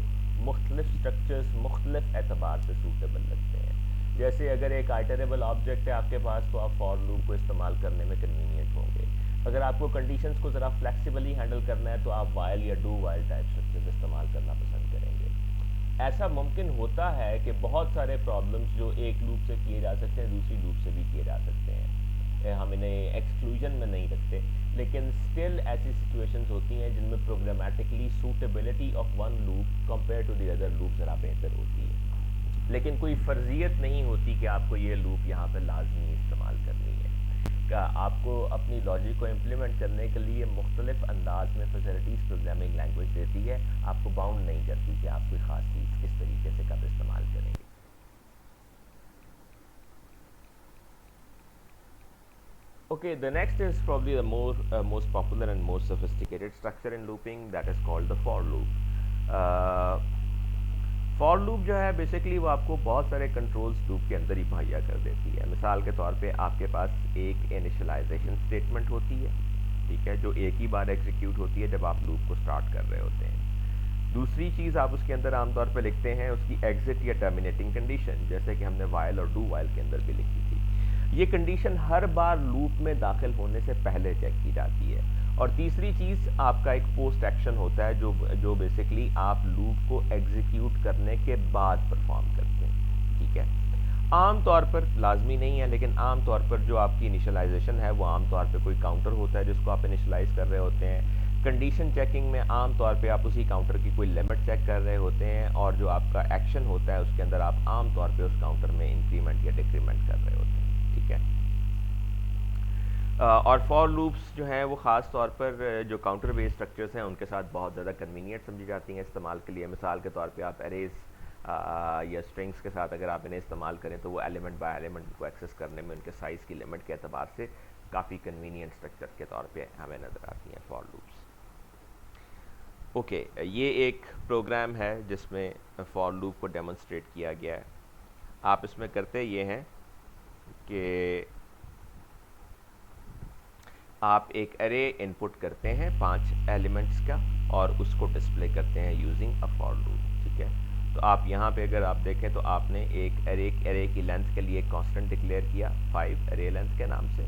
मुख्तलिफ स्ट्रक्चर्स मुख्तलिफ एतबार से सूटेबल लगते हैं। जैसे अगर एक आइटरेबल ऑब्जेक्ट है आपके पास तो आप फॉर लूप को इस्तेमाल करने में कन्वीनियंट होंगे। अगर आपको कंडीशंस को ज़रा फ्लेक्सिबली हैंडल करना है तो आप वाइल या डू वाइल टाइप स्ट्रक्चर्स इस्तेमाल करना पसंद करेंगे। ऐसा मुमकिन होता है कि बहुत सारे प्रॉब्लम्स जो एक लूप से किए जा सकते हैं दूसरी लूप से भी किए जा सकते हैं, हम इन्हें एक्सक्लूजन में नहीं रखते, लेकिन स्टिल ऐसी सिचुएशंस होती हैं जिनमें programmatically suitability of one loop compare to the other loop ज़रा बेहतर होती है, लेकिन कोई फर्जियत नहीं होती कि आपको ये लूप यहाँ पर लाजमी इस्तेमाल करनी है। का आपको अपनी लॉजिक को इम्प्लीमेंट करने के लिए मुख्तलिफ अंदाज में फैसिलिटीज़ प्रोग्रामिंग लैंग्वेज देती है, आपको बाउंड नहीं करती कि आप कोई ख़ास चीज़ किस तरीके से कब इस्तेमाल करेंगे। Okay, the next is probably the most popular and most sophisticated structure in looping, that is called the for loop. For loop जो है बेसिकली वो आपको बहुत सारे कंट्रोल्स लूप के अंदर ही मुहैया कर देती है। मिसाल के तौर पे आपके पास एक इनिशियलाइजेशन स्टेटमेंट होती है, ठीक है, जो एक ही बार एग्जीक्यूट होती है जब आप लूप को स्टार्ट कर रहे होते हैं। दूसरी चीज़ आप उसके अंदर आमतौर पे लिखते हैं उसकी एग्जिट या टर्मिनेटिंग कंडीशन, जैसे कि हमने वाइल और डू वाइल के अंदर भी लिखी थी। ये कंडीशन हर बार लूप में दाखिल होने से पहले चेक की जाती है। और तीसरी चीज़ आपका एक पोस्ट एक्शन होता है जो बेसिकली आप लूप को एग्जीक्यूट करने के बाद परफॉर्म करते हैं, ठीक है। आम तौर पर लाजमी नहीं है, लेकिन आम तौर पर जो आपकी इनिशियलाइजेशन है वो आम तौर पर कोई काउंटर होता है जिसको आप इनिशियलाइज कर रहे होते हैं। कंडीशन चेकिंग में आम तौर पे आप उसी काउंटर की कोई लिमिट चेक कर रहे होते हैं, और जो आपका एक्शन होता है उसके अंदर आप आम तौर पे उस काउंटर में इंक्रीमेंट या डिक्रीमेंट कर रहे होते हैं, ठीक है। और फॉर लूप्स जो हैं वो ख़ास तौर पर जो काउंटर बेस्ड स्ट्रक्चर्स हैं उनके साथ बहुत ज़्यादा कन्वीनियंट समझी जाती हैं इस्तेमाल के लिए। मिसाल के तौर पे आप एरेज या स्ट्रिंग्स के साथ अगर आप इन्हें इस्तेमाल करें तो वो एलिमेंट बाय एलिमेंट को एक्सेस करने में उनके साइज़ की लिमिट के अतबार से काफ़ी कन्वीनियंट स्ट्रक्चर के तौर पे हमें नज़र आती हैं फॉर लूप्स। ओके, ये एक प्रोग्राम है जिसमें फॉर लूप को डेमोन्स्ट्रेट किया गया है। आप इसमें करते ये हैं कि आप एक एरे इनपुट करते हैं 5 एलिमेंट्स का और उसको डिस्प्ले करते हैं यूजिंग अ फॉर लूप, ठीक है। तो आप यहाँ पे अगर आप देखें तो आपने एक एरे की लेंथ के लिए कांस्टेंट डिक्लेयर किया 5 एरे लेंथ के नाम से,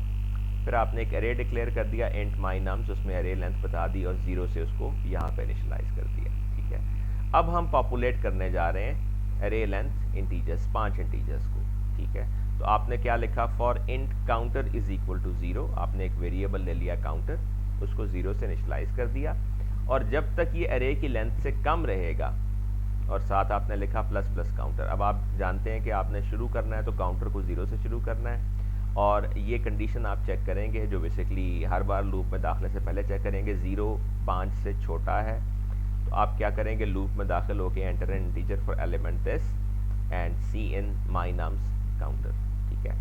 फिर आपने एक एरे डिक्लेयर कर दिया इंट माई नाम से, उसमें एरे लेंथ बता दी और 0 से उसको यहाँ पे इनिशियलाइज कर दिया, ठीक है। अब हम पॉपुलेट करने जा रहे हैं एरे लेंथ इंटीजर्स 5 इंटीजर्स को, ठीक है। तो आपने क्या लिखा, for int counter is equal to 0, आपने एक वेरिएबल ले लिया काउंटर, उसको 0 से इनिशियलाइज कर दिया, और जब तक ये एरे की लेंथ से कम रहेगा और साथ आपने लिखा प्लस प्लस काउंटर। अब आप जानते हैं कि आपने शुरू करना है तो काउंटर को 0 से शुरू करना है, और ये कंडीशन आप चेक करेंगे जो बेसिकली हर बार लूप में दाखिले से पहले चेक करेंगे। 0 5 से छोटा है तो आप क्या करेंगे, लूप में दाखिल होकर enter an integer for element this and cin my nums counter. ठीक है,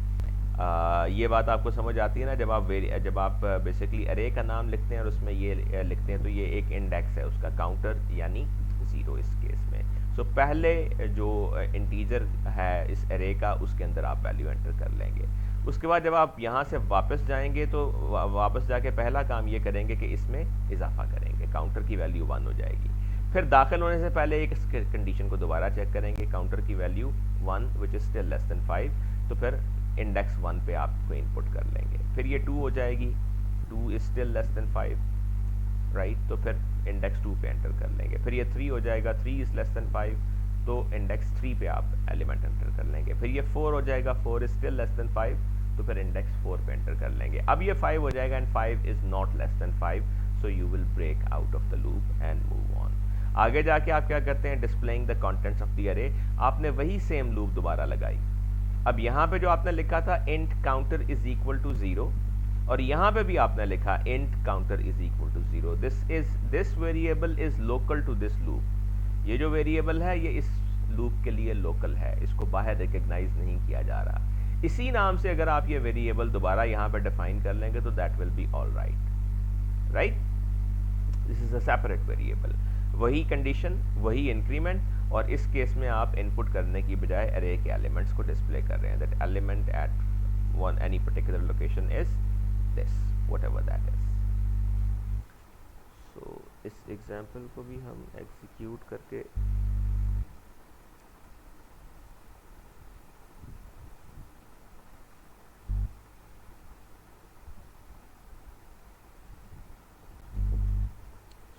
ये बात आपको समझ आती है ना, जब आप बेसिकली अरे का नाम लिखते हैं और उसमें ये लिखते हैं तो ये एक इंडेक्स है उसका, काउंटर यानी 0 इस केस में। सो पहले जो इंटीजर है इस अरे का उसके अंदर आप वैल्यू एंटर कर लेंगे। उसके बाद जब आप यहाँ से वापस जाएंगे तो वापस जाके पहला काम ये करेंगे कि इसमें इजाफा करेंगे, काउंटर की वैल्यू 1 हो जाएगी। फिर दाखिल होने से पहले एक कंडीशन को दोबारा चेक करेंगे, काउंटर की value 1 which is still less than 5, तो फिर इंडेक्स 1 पे आपको इनपुट कर लेंगे। फिर ये 2 हो जाएगी, 2 is still less than 5, right, तो फिर इंडेक्स 2 पे एंटर कर लेंगे। फिर ये 3 हो जाएगा, 3 इज लेस देन 5, तो इंडेक्स 3 पे आप एलिमेंट एंटर कर लेंगे। फिर ये 4 हो जाएगा, 4 इज स्टिल लेस देन 5, तो फिर इंडेक्स 4 पे एंटर कर लेंगे। अब ये 5 हो जाएगा and 5 is not less than 5, so you will break out of the loop and move on. आगे जाके आप क्या करते हैं, displaying the contents of the array, आपने वही सेम लूप दोबारा लगाई। अब यहाँ पे जो आपने लिखा था int counter is equal to 0, और यहाँ पे भी आपने लिखा int counter is equal to 0। This variable is local to this loop. ये जो वेरिएबल है ये इस लूप के लिए लोकल है, इसको बाहर रिकग्नाइज नहीं किया जा रहा। इसी नाम से अगर आप ये वेरिएबल दोबारा यहाँ पे डिफाइन कर लेंगे तो that will be all right, right. This is a separate variable, वही कंडीशन, वही इंक्रीमेंट, और इस केस में आप इनपुट करने की बजाय अरे के एलिमेंट्स को डिस्प्ले कर रहे हैं। That element at one any particular location is this, whatever that is. So इस एग्जांपल को भी हम एग्जीक्यूट करके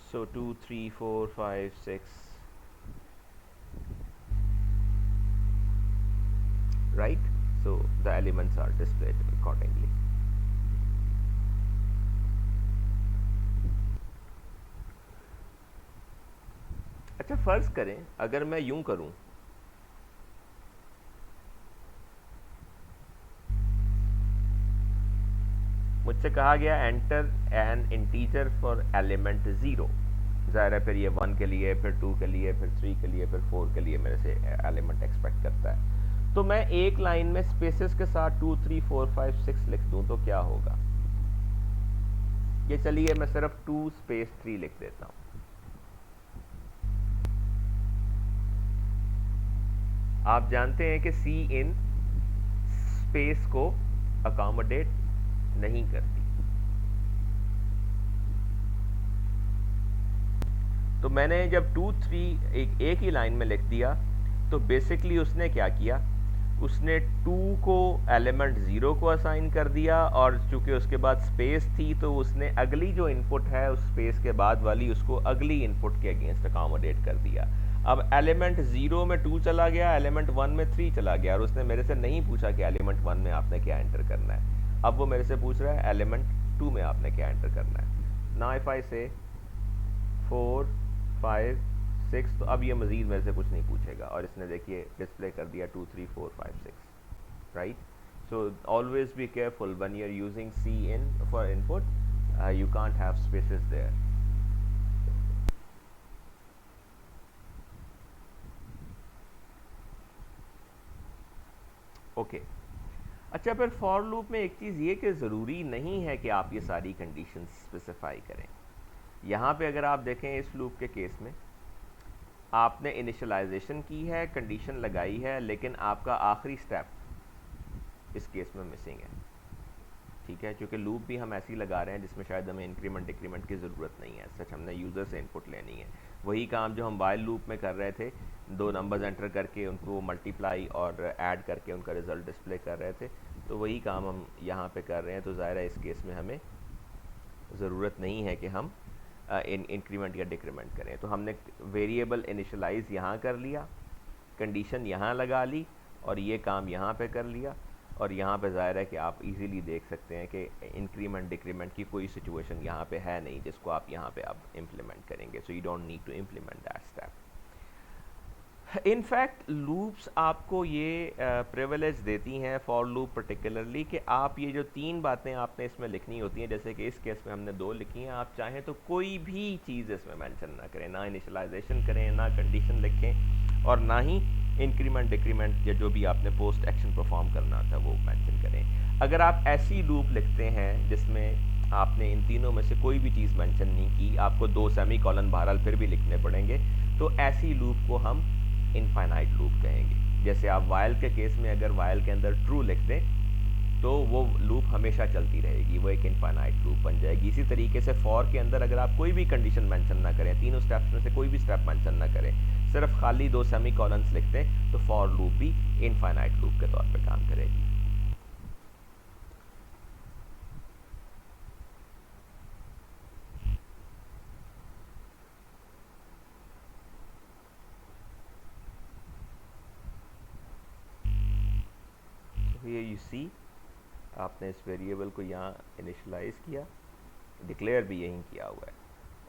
so 2 3 4 5 6, right, so the elements are displayed accordingly. अच्छा, फर्ज करें अगर मैं यूं करूं, मुझसे कहा गया enter an integer for element 0, ज़ाहिर है फिर ये 1 के लिए, फिर 2 के लिए, फिर 3 के लिए, फिर 4 के लिए मेरे से एलिमेंट एक्सपेक्ट करता है। तो मैं एक लाइन में स्पेसेस के साथ 2 3 4 5 6 लिख दूं तो क्या होगा, ये चलिए मैं सिर्फ 2 स्पेस 3 लिख देता हूं। आप जानते हैं कि सी इन स्पेस को अकोमोडेट नहीं करती, तो मैंने जब 2 3 एक ही लाइन में लिख दिया तो बेसिकली उसने क्या किया, उसने 2 को एलिमेंट 0 को असाइन कर दिया, और चूंकि उसके बाद स्पेस थी तो उसने अगली जो इनपुट है उस स्पेस के बाद वाली उसको अगली इनपुट के अगेंस्ट अकोमोडेट कर दिया। अब एलिमेंट 0 में 2 चला गया, एलिमेंट 1 में 3 चला गया, और उसने मेरे से नहीं पूछा कि एलिमेंट 1 में आपने क्या एंटर करना है। अब वो मेरे से पूछ रहा है एलिमेंट 2 में आपने क्या एंटर करना है। नाउ इफ आई से 4 5 6, तो अब ये मजीद मेरे से कुछ नहीं पूछेगा, और इसने देखिए डिस्प्ले कर दिया 2 3 4 5 6, right. So always be careful when you are using cin for input, you can't have spaces there. Okay, अच्छा, फिर फॉर लूप में एक चीज़ ये कि ज़रूरी नहीं है कि आप ये सारी कंडीशंस स्पेसिफाई करें। यहाँ पे अगर आप देखें इस लूप के केस में आपने इनिशियलाइजेशन की है, कंडीशन लगाई है, लेकिन आपका आखिरी स्टेप इस केस में मिसिंग है। ठीक है, क्योंकि लूप भी हम ऐसे ही लगा रहे हैं जिसमें शायद हमें इंक्रीमेंट डिक्रीमेंट की ज़रूरत नहीं है, सच हमने यूज़र से इनपुट लेनी है। वही काम जो हम वाइल लूप में कर रहे थे, 2 नंबर्स एंटर करके उनको मल्टीप्लाई और ऐड करके उनका रिज़ल्ट डिस्प्ले कर रहे थे, तो वही काम हम यहाँ पे कर रहे हैं। तो ज़ाहिर है इस केस में हमें ज़रूरत नहीं है कि हम इंक्रीमेंट या डिक्रीमेंट करें। तो हमने वेरिएबल इनिशलाइज यहाँ कर लिया, कंडीशन यहाँ लगा ली, और ये काम यहाँ पे कर लिया, और यहाँ पे ज़ाहिर है कि आप इजीली देख सकते हैं कि इंक्रीमेंट डिक्रीमेंट की कोई सिचुएशन यहाँ पे है नहीं जिसको आप यहाँ पे अब इम्प्लीमेंट करेंगे। So you don't need to implement that step. In fact loops आपको ये प्रिविलेज देती हैं फॉर लूप पर्टिकुलरली कि आप ये जो 3 बातें आपने इसमें लिखनी होती हैं, जैसे कि इस केस में हमने 2 लिखी हैं, आप चाहें तो कोई भी चीज़ इसमें मेंशन ना करें, ना इनिशियलाइजेशन करें, ना कंडीशन लिखें, और ना ही इंक्रीमेंट डिक्रीमेंट या जो भी आपने पोस्ट एक्शन परफॉर्म करना था वो मेंशन करें। अगर आप ऐसी लूप लिखते हैं जिसमें आपने इन तीनों में से कोई भी चीज़ मेंशन नहीं की, आपको 2 सेमी कॉलन बहरहाल फिर भी लिखने पड़ेंगे, तो ऐसी लूप को हम इनफाइनाइट लूप कहेंगे। जैसे आप वाइल के केस में अगर वाइल के अंदर ट्रू लिख दें तो वो लूप हमेशा चलती रहेगी, वो एक इनफाइनाइट लूप बन जाएगी। इसी तरीके से फॉर के अंदर अगर आप कोई भी कंडीशन मेंशन ना करें, तीनों स्टेप्स में से कोई भी स्टेप मेंशन ना करें, सिर्फ खाली 2 सेमी कॉलन्स लिख दें, तो फॉर लूप भी इनफाइनाइट लूप के तौर पर काम करेगी। ये यू सी, आपने इस वेरिएबल को यहाँ इनिशियलाइज किया, डिक्लेयर भी यहीं किया हुआ है,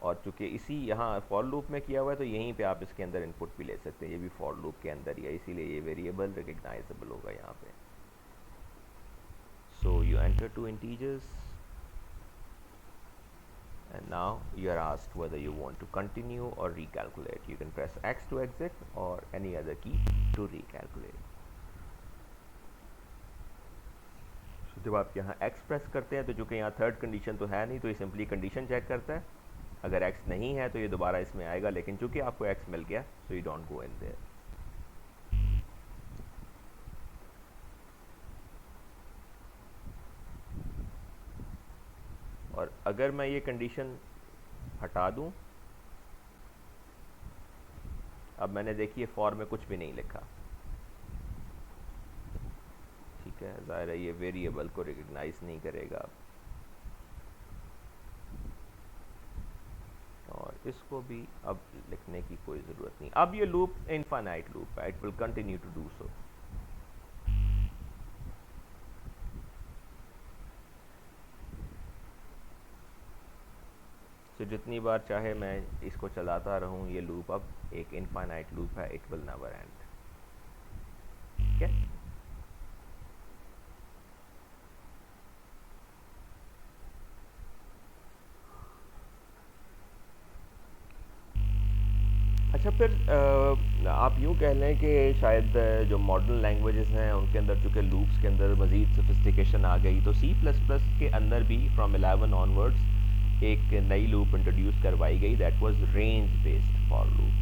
और चूंकि इसी यहाँ फॉर लूप में किया हुआ है तो यहीं पे आप इसके अंदर इनपुट भी ले सकते हैं, ये भी फॉर लूप के अंदर ही है, इसीलिए ये वेरिएबल रिकग्नाइजेबल होगा यहाँ पे। So you enter 2 integers and now you are asked whether you want to continue or recalculate. You can press X to exit or any other key to recalculate. So जब आप यहाँ X press करते हैं तो चूँकि यहाँ third condition तो है नहीं, तो ये सिंपली कंडीशन चेक करता है, अगर X नहीं है तो ये दोबारा इसमें आएगा, लेकिन चूँकि आपको X मिल गया so you don't go in there. और अगर मैं ये कंडीशन हटा दूं, अब मैंने देखिए फॉर में कुछ भी नहीं लिखा, ठीक है, ज़ाहिर है ये वेरिएबल को रिकग्नाइज नहीं करेगा, और इसको भी अब लिखने की कोई ज़रूरत नहीं। अब ये लूप इनफाइनाइट लूप है, it will continue to do so. तो जितनी बार चाहे मैं इसको चलाता रहूं, ये लूप अब एक इनफाइनाइट लूप है, इट विल नेवर एंड। ठीक है, अच्छा फिर आप यूँ कह लें कि शायद जो मॉडर्न लैंग्वेजेस हैं उनके अंदर चूँकि लूप्स के अंदर मज़ीद सोफिस्टिकेशन आ गई, तो C++ के अंदर भी फ्रॉम 11 ऑनवर्ड्स एक नई लूप इंट्रोड्यूस करवाई गई, that was range based for loop.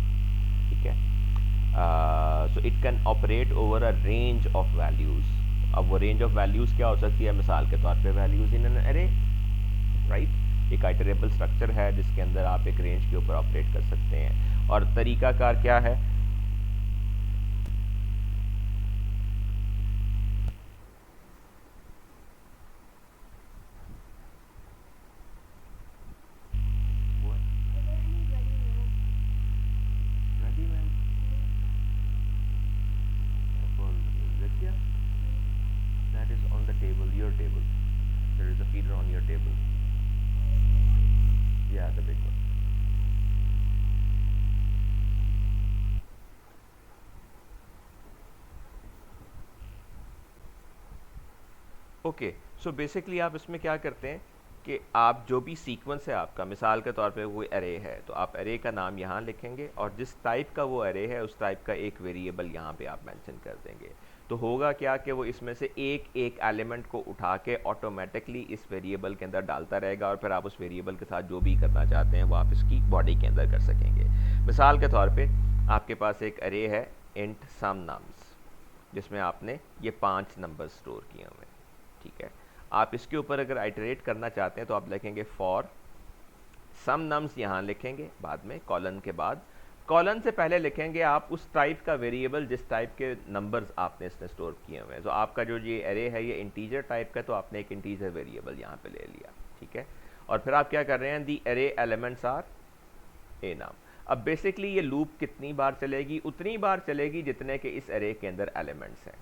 ठीक है, so it can operate over a range of values. अब वो रेंज ऑफ वैल्यूज़ क्या हो सकती है? मिसाल के तौर पे वैल्यूज़ इन एन अरे, राइट, एक आइटरेबल स्ट्रक्चर है जिसके अंदर आप एक रेंज के ऊपर ऑपरेट कर सकते हैं। और तरीकाकार क्या है? That is on the table, your table. There is a feeder on your table. Yeah, the big one. Okay, so basically आप इसमें क्या करते हैं कि आप जो भी सीक्वेंस है आपका, मिसाल के तौर पे वो एरे है, तो आप एरे का नाम यहाँ लिखेंगे और जिस टाइप का वो एरे है उस टाइप का एक वेरिएबल यहाँ पे आप मेंशन कर देंगे। तो होगा क्या कि वो इसमें से एक एक एलिमेंट को उठा के ऑटोमेटिकली इस वेरिएबल के अंदर डालता रहेगा, और फिर आप उस वेरिएबल के साथ जो भी करना चाहते हैं वो आप इसकी बॉडी के अंदर कर सकेंगे। मिसाल के तौर पे आपके पास एक एरे है इंट सम नम्स, जिसमें आपने ये 5 नंबर स्टोर किए हुए हैं। ठीक है, आप इसके ऊपर अगर आइटरेट करना चाहते हैं तो आप लिखेंगे फॉर सम नम्स, यहाँ लिखेंगे बाद में कॉलन के बाद, कॉलन से पहले लिखेंगे आप उस टाइप का वेरिएबल जिस टाइप के नंबर्स आपने इसमें स्टोर किए हुए हैं। तो आपका जो ये एरे है ये इंटीजर टाइप का, तो आपने एक इंटीजर वेरिएबल यहाँ पे ले लिया। ठीक है, और फिर आप क्या कर रहे हैं? दी एरे एलिमेंट्स आर ए नाम। अब बेसिकली ये लूप कितनी बार चलेगी? उतनी बार चलेगी जितने के इस एरे के अंदर एलिमेंट्स हैं।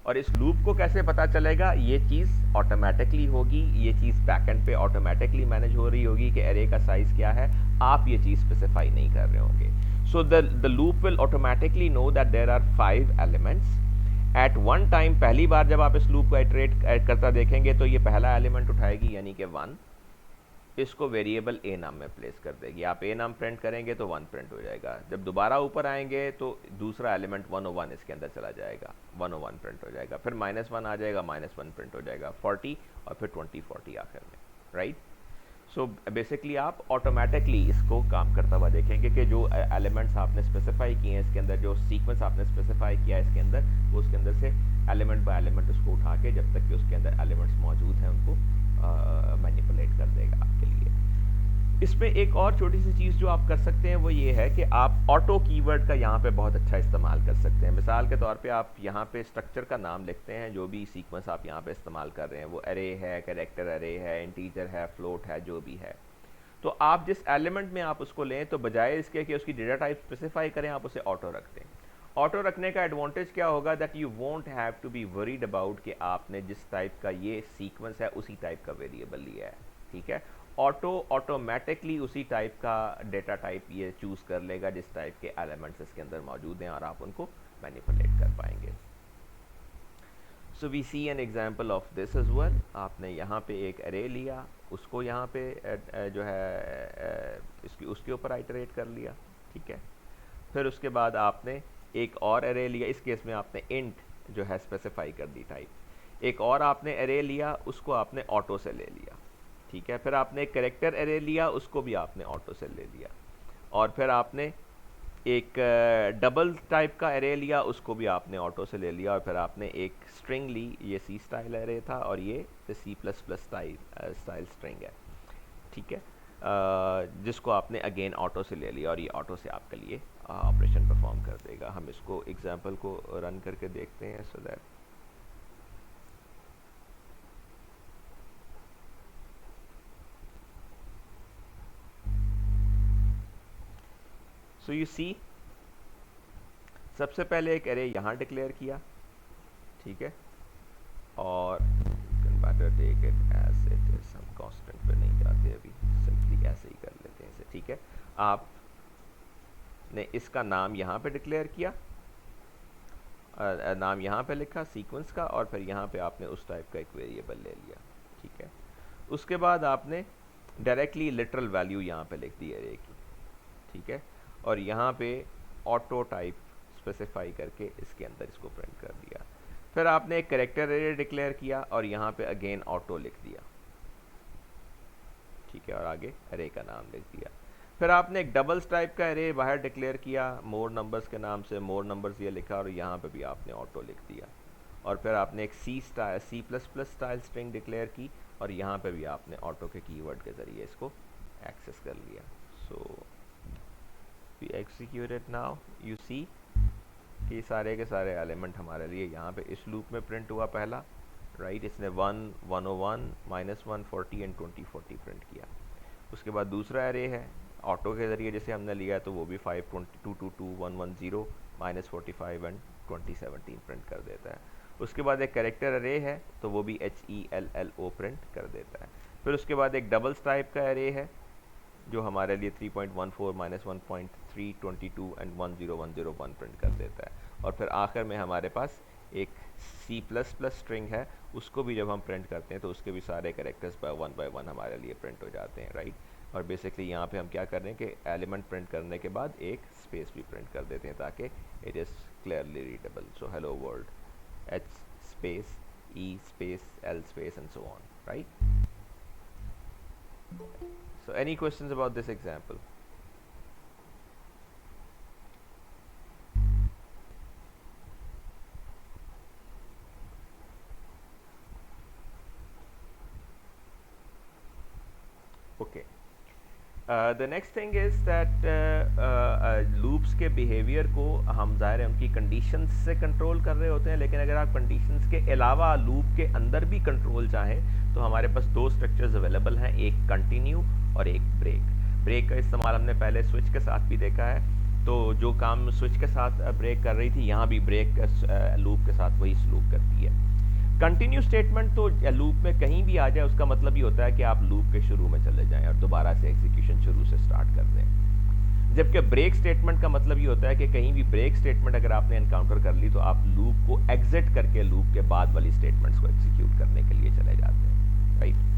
और इस लूप को कैसे पता चलेगा? ये चीज़ ऑटोमेटिकली होगी, ये चीज़ बैकएंड पे ऑटोमेटिकली मैनेज हो रही होगी कि एरे का साइज़ क्या है, आप ये चीज़ स्पेसिफाई नहीं कर रहे होंगे। So the loop will automatically know that there are 5 elements at one time. पहली बार जब आप इस लूप को इटरेट करता देखेंगे तो ये पहला एलिमेंट उठाएगी यानी कि 1, इसको वेरिएबल ए नाम में प्लेस कर देगी। आप ए नाम प्रिंट करेंगे तो 1 प्रिंट हो जाएगा। जब दोबारा ऊपर आएंगे तो दूसरा एलिमेंट 101 इसके अंदर चला जाएगा, 101 प्रिंट हो जाएगा। फिर -1 आ जाएगा, -1 प्रिंट हो जाएगा, 40 और फिर 20 40 आखिर में, राइट। सो बेसिकली आप ऑटोमेटिकली इसको काम करता हुआ देखेंगे कि जो एलिमेंट्स आपने स्पेसिफाई किए हैं इसके अंदर, जो सीक्वेंस आपने स्पेसिफाई किया है इसके अंदर, वो उसके अंदर से एलिमेंट बाय एलिमेंट उसको उठा के जब तक कि उसके अंदर एलिमेंट्स मौजूद हैं उनको मैनिपुलेट कर देगा आपके लिए। इसमें एक और छोटी सी चीज़ जो आप कर सकते हैं वो ये है कि आप ऑटो कीवर्ड का यहाँ पे बहुत अच्छा इस्तेमाल कर सकते हैं। मिसाल के तौर पे आप यहाँ पे स्ट्रक्चर का नाम लिखते हैं, जो भी सीक्वेंस आप यहाँ पे इस्तेमाल कर रहे हैं, वो अरे है, कैरेक्टर अरे है, इंटीजर है, फ्लोट है, जो भी है, तो आप जिस एलिमेंट में आप उसको लें तो बजाय इसके कि उसकी डेटा टाइप स्पेसिफाई करें, आप उसे ऑटो रख दें। ऑटो रखने का एडवांटेज क्या होगा, that you won't have to be worried about कि आपने जिस टाइप का ये सीक्वेंस है उसी टाइप का वेरिएबल लिया है, ठीक है। ऑटो ऑटोमेटिकली उसी टाइप का डेटा टाइप ये चूज़ कर लेगा जिस टाइप के एलिमेंट्स इसके अंदर मौजूद हैं और आप उनको मैनिपुलेट कर पाएंगे। So we see an example of this as well. आपने यहाँ पे एक अरे लिया, उसको यहाँ पे जो है उसके ऊपर आइटरेट कर लिया, ठीक है। फिर उसके बाद आपने एक और अरे लिया, इस केस में आपने इंट जो है स्पेसिफाई कर दी टाइप। एक और आपने अरे लिया, उसको आपने ऑटो से ले लिया, ठीक है। फिर आपने एक कैरेक्टर अरे लिया, उसको भी आपने ऑटो से ले लिया। और फिर आपने एक डबल टाइप का अरे लिया, उसको भी आपने ऑटो से ले लिया। और फिर आपने एक स्ट्रिंग ली, ये सी स्टाइल अरे था और ये C++ स्टाइल स्ट्रिंग है, ठीक है, जिसको आपने अगेन ऑटो से ले लिया और ये ऑटो से आपके लिए ऑपरेशन परफॉर्म कर देगा। हम इसको एग्जांपल को रन करके देखते हैं सो दैट सो यू सी, सबसे पहले एक अरे यहाँ डिक्लेयर किया, ठीक है, और take it as it is. हम कांस्टेंट पे नहीं जाते अभी, सिंपली ऐसे ही कर लेते हैं इसे, ठीक है। आपने इसका नाम यहाँ पे डिक्लेयर किया, नाम यहाँ पे लिखा सीक्वेंस का, और फिर यहाँ पे आपने उस टाइप का एक वेरिएबल ले लिया, ठीक है। उसके बाद आपने डायरेक्टली लिटरल वैल्यू यहाँ पे लिख दी अरे की, ठीक है, और यहाँ पे ऑटो टाइप स्पेसिफाई करके इसके अंदर इसको प्रिंट कर दिया। फिर आपने एक कैरेक्टर अरे डिक्लेयर किया और यहाँ पे अगेन ऑटो लिख दिया, ठीक है, और आगे अरे का नाम लिख दिया। फिर आपने एक डबल टाइप का अरे बाहर डिक्लेयर किया मोर नंबर्स के नाम से, मोर नंबर्स ये लिखा और यहाँ पे भी आपने ऑटो लिख दिया। और फिर आपने एक C++ स्टाइल स्ट्रिंग डिक्लेयर की और यहाँ पे भी आपने ऑटो के कीवर्ड के ज़रिए इसको एक्सेस कर लिया। So we execute it now, you see कि सारे के सारे एलिमेंट हमारे लिए यहाँ पे इस लूप में प्रिंट हुआ पहला, राइट। इसने 1 101 -1 40 एंड 20 40 प्रिंट किया। उसके बाद दूसरा एरे है ऑटो के ज़रिए जिसे हमने लिया है, तो वो भी 5 22 22 110 -45 एंड 2017 प्रिंट कर देता है। उसके बाद एक कैरेक्टर अरे है, तो वो भी HELLO प्रिंट कर देता है। फिर उसके बाद एक डबल टाइप का अरे है जो हमारे लिए 3.14 -1.3 22 एंड 10101 प्रिंट कर देता है। और फिर आखिर में हमारे पास एक C++ स्ट्रिंग है, उसको भी जब हम प्रिंट करते हैं तो उसके भी सारे कैरेक्टर्स बाय वन हमारे लिए प्रिंट हो जाते हैं, राइट। और बेसिकली यहाँ पे हम क्या कर रहे हैं कि एलिमेंट प्रिंट करने के बाद एक स्पेस भी प्रिंट कर देते हैं ताकि it is clearly readable. So hello world, H space E space L space and so on, right. So any questions about this example? Okay. The next thing is that loops के behavior को हम ज़ाहिर है उनकी conditions से control कर रहे होते हैं, लेकिन अगर आप conditions के अलावा loop के अंदर भी control चाहें तो हमारे पास दो structures available हैं, एक continue और एक ब्रेक का इस्तेमाल हमने पहले स्विच के साथ भी देखा है। तो जो काम स्विच के साथ ब्रेक कर रही थी, यहाँ भी ब्रेक लूप के साथ वही सलूक करती है। कंटिन्यू स्टेटमेंट तो लूप में कहीं भी आ जाए उसका मतलब ये होता है कि आप लूप के शुरू में चले जाएं और दोबारा से एग्जीक्यूशन शुरू से स्टार्ट कर दें। जबकि ब्रेक स्टेटमेंट का मतलब ये होता है कि कहीं भी ब्रेक स्टेटमेंट अगर आपने एनकाउंटर कर ली तो आप लूप को एग्जिट करके लूप के बाद वाली स्टेटमेंट्स को एग्जीक्यूट करने के लिए चले जाते हैं, राइट।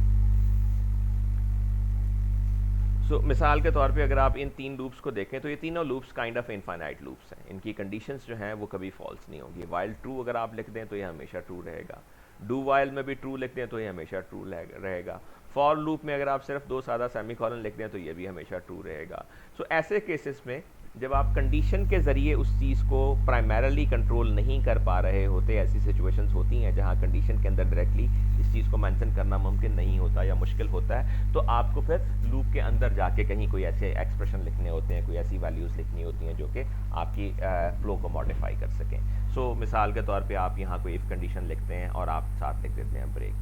सो मिसाल के तौर पे अगर आप इन तीन लूप्स को देखें तो ये तीनों loops kind of infinite loops हैं, इनकी कंडीशंस जो हैं वो कभी फॉल्स नहीं होंगी। वाइल ट्रू अगर आप लिख दें तो ये हमेशा ट्रू रहेगा, डू वाइल में भी ट्रू लिख दें तो ये हमेशा ट्रू रहेगा, फॉर लूप में अगर आप सिर्फ दो सादा सेमीकोलन लिख दें तो ये भी हमेशा ट्रू रहेगा। सो ऐसे केसेस में जब आप कंडीशन के ज़रिए उस चीज़ को प्राइमरली कंट्रोल नहीं कर पा रहे होते, ऐसी सिचुएशंस होती हैं जहां कंडीशन के अंदर डायरेक्टली इस चीज़ को मेंशन करना मुमकिन नहीं होता या मुश्किल होता है, तो आपको फिर लूप के अंदर जाके कहीं कोई ऐसे एक्सप्रेशन लिखने होते हैं, कोई ऐसी वैल्यूज़ लिखनी होती हैं जो कि आपकी फ्लो को मॉडिफाई कर सकें। सो मिसाल के तौर पर आप यहाँ कोई इफ़ कंडीशन लिखते हैं और आप साथ लिख देते हैं ब्रेक,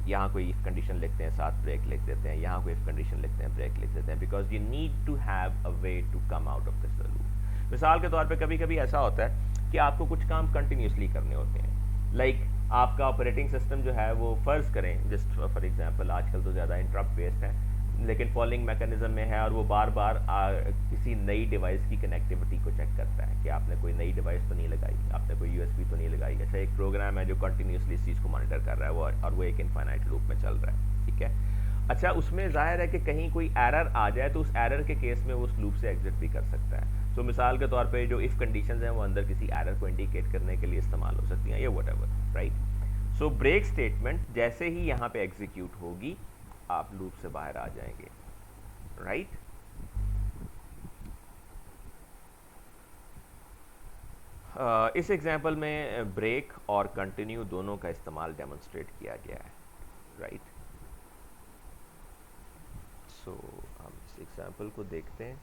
यहाँ कोई इफ कंडीशन लिखते हैं साथ ब्रेक लिख देते हैं, यहाँ कोई इफ कंडीशन लिखते हैं ब्रेक लिख देते हैं, because you need to have a way to come out of this loop. मिसाल के तौर पे कभी कभी ऐसा होता है कि आपको कुछ काम कंटिन्यूसली करने होते हैं, लाइक आपका ऑपरेटिंग सिस्टम जो है वो फ़र्ज़ करें जस्ट फॉर एग्जांपल आजकल तो ज़्यादा इंटरप्ट बेस्ड है, लेकिन फॉलोइंग मैकेनिज्म में है और वो बार बार किसी नई डिवाइस की कनेक्टिविटी को चेक करता है कि आपने कोई नई डिवाइस तो नहीं लगाई, आपने कोई यूएसबी तो नहीं लगाई। अच्छा, एक प्रोग्राम है जो कंटिन्यूसली इस चीज़ को मॉनिटर कर रहा है वो, और वो एक इनफाइनाइट लूप में चल रहा है, ठीक है। अच्छा, उसमें जाहिर है कि कहीं कोई एरर आ जाए तो उस एरर के केस में वो उस लूप से एग्जिट भी कर सकता है। सो मिसाल के तौर पे जो इफ़ कंडीशंस हैं वो अंदर किसी एरर को इंडिकेट करने के लिए इस्तेमाल हो सकती हैं या whatever, right. So break statement जैसे ही यहाँ पे एग्जीक्यूट होगी आप लूप से बाहर आ जाएंगे, राइट। इस एग्जांपल में ब्रेक और कंटिन्यू दोनों का इस्तेमाल डेमोन्स्ट्रेट किया गया है, राइट। सो हम इस एग्जांपल को देखते हैं।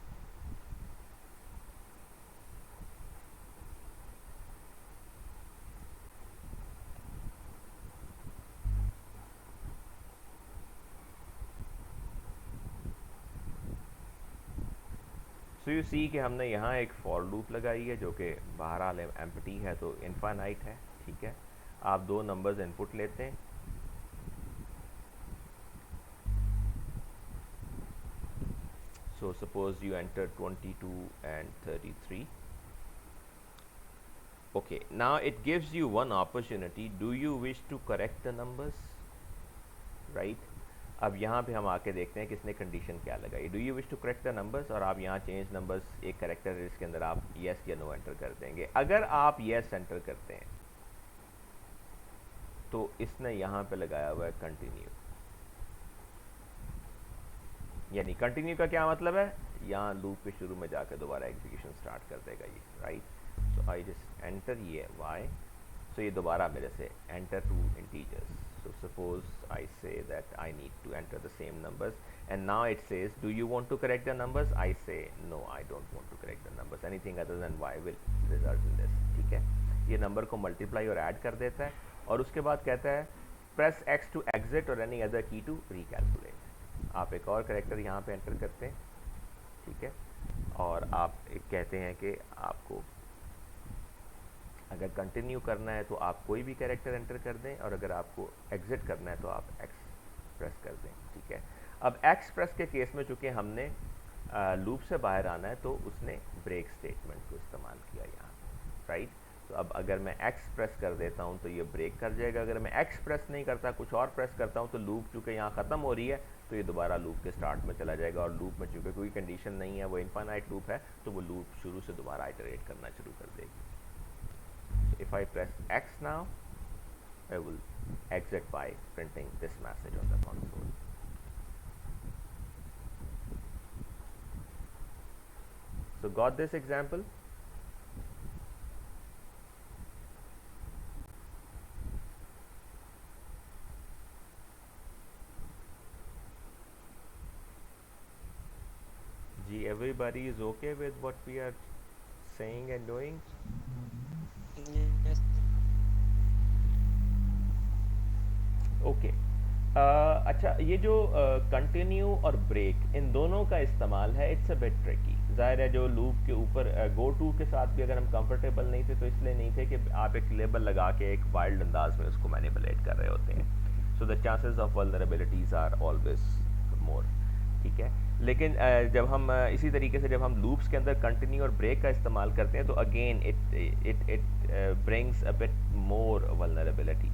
सो यू सी कि हमने यहाँ एक फॉर लूप लगाई है जो कि बहरहाल एम्प्टी है तो इनफाइनाइट है, ठीक है। आप दो नंबर्स इनपुट लेते हैं, so suppose you enter 22 and 33. Okay, now it gives you one opportunity. Do you wish to correct the numbers? Right? अब यहाँ पे हम आके देखते हैं कि इसने कंडीशन क्या लगाई, do you wish to correct the numbers, और आप यहाँ चेंज नंबर्स एक करेक्टर है जिसके अंदर आप येस या नो एंटर कर देंगे। अगर आप येस एंटर करते हैं तो इसने यहाँ पे लगाया हुआ है कंटिन्यू, यानी कंटिन्यू का क्या मतलब है, यहाँ लूप के शुरू में जाकर दोबारा एग्जीक्यूशन स्टार्ट कर देगा ये, right. So I just enter ये वाई, सो ये दोबारा मेरे से enter two integers. So suppose I say that I need to enter the same numbers and now it says do you want to correct the numbers, I say no, I don't want to correct the numbers, anything other than y will result in this, ठीक है। ये number को multiply और add कर देता है और उसके बाद कहता है press x to exit or any other key to recalculate। आप एक और करेक्टर यहाँ पे एंटर करते हैं, ठीक है, और आप एक कहते हैं कि आपको अगर कंटिन्यू करना है तो आप कोई भी कैरेक्टर एंटर कर दें और अगर आपको एग्जिट करना है तो आप एक्स प्रेस कर दें, ठीक है। अब एक्स प्रेस के केस में चूंकि हमने लूप से बाहर आना है तो उसने ब्रेक स्टेटमेंट को इस्तेमाल किया यहाँ, राइट। तो अब अगर मैं एक्स प्रेस कर देता हूँ तो ये ब्रेक कर जाएगा, अगर मैं एक्स प्रेस नहीं करता कुछ और प्रेस करता हूँ तो लूप चूँकि यहाँ ख़त्म हो रही है तो ये दोबारा लूप के स्टार्ट में चला जाएगा, और लूप में चूँकि कोई कंडीशन नहीं है, वो इनफाइनाइट लूप है, तो वो लूप शुरू से दोबारा आइटरेट करना शुरू कर देगी। If I press X now, I will exit by printing this message on the console. So got this example? Gee, everybody is okay with what we are saying and doing? Yes. Okay, अच्छा, ये जो continue और break in दोनों का इस्तेमाल है, it's a bit tricky. ज़ाहिर है जो लूप के ऊपर गो टू के साथ भी अगर हम कंफर्टेबल नहीं थे तो इसलिए नहीं थे कि आप एक लेबल लगा के एक वाइल्ड अंदाज में उसको मैनिपुलेट कर रहे होते हैं, so the chances of vulnerabilities are always more, ठीक है। लेकिन जब हम इसी तरीके से जब हम लूप्स के अंदर कंटिन्यू और ब्रेक का इस्तेमाल करते हैं तो again it brings a bit more vulnerability.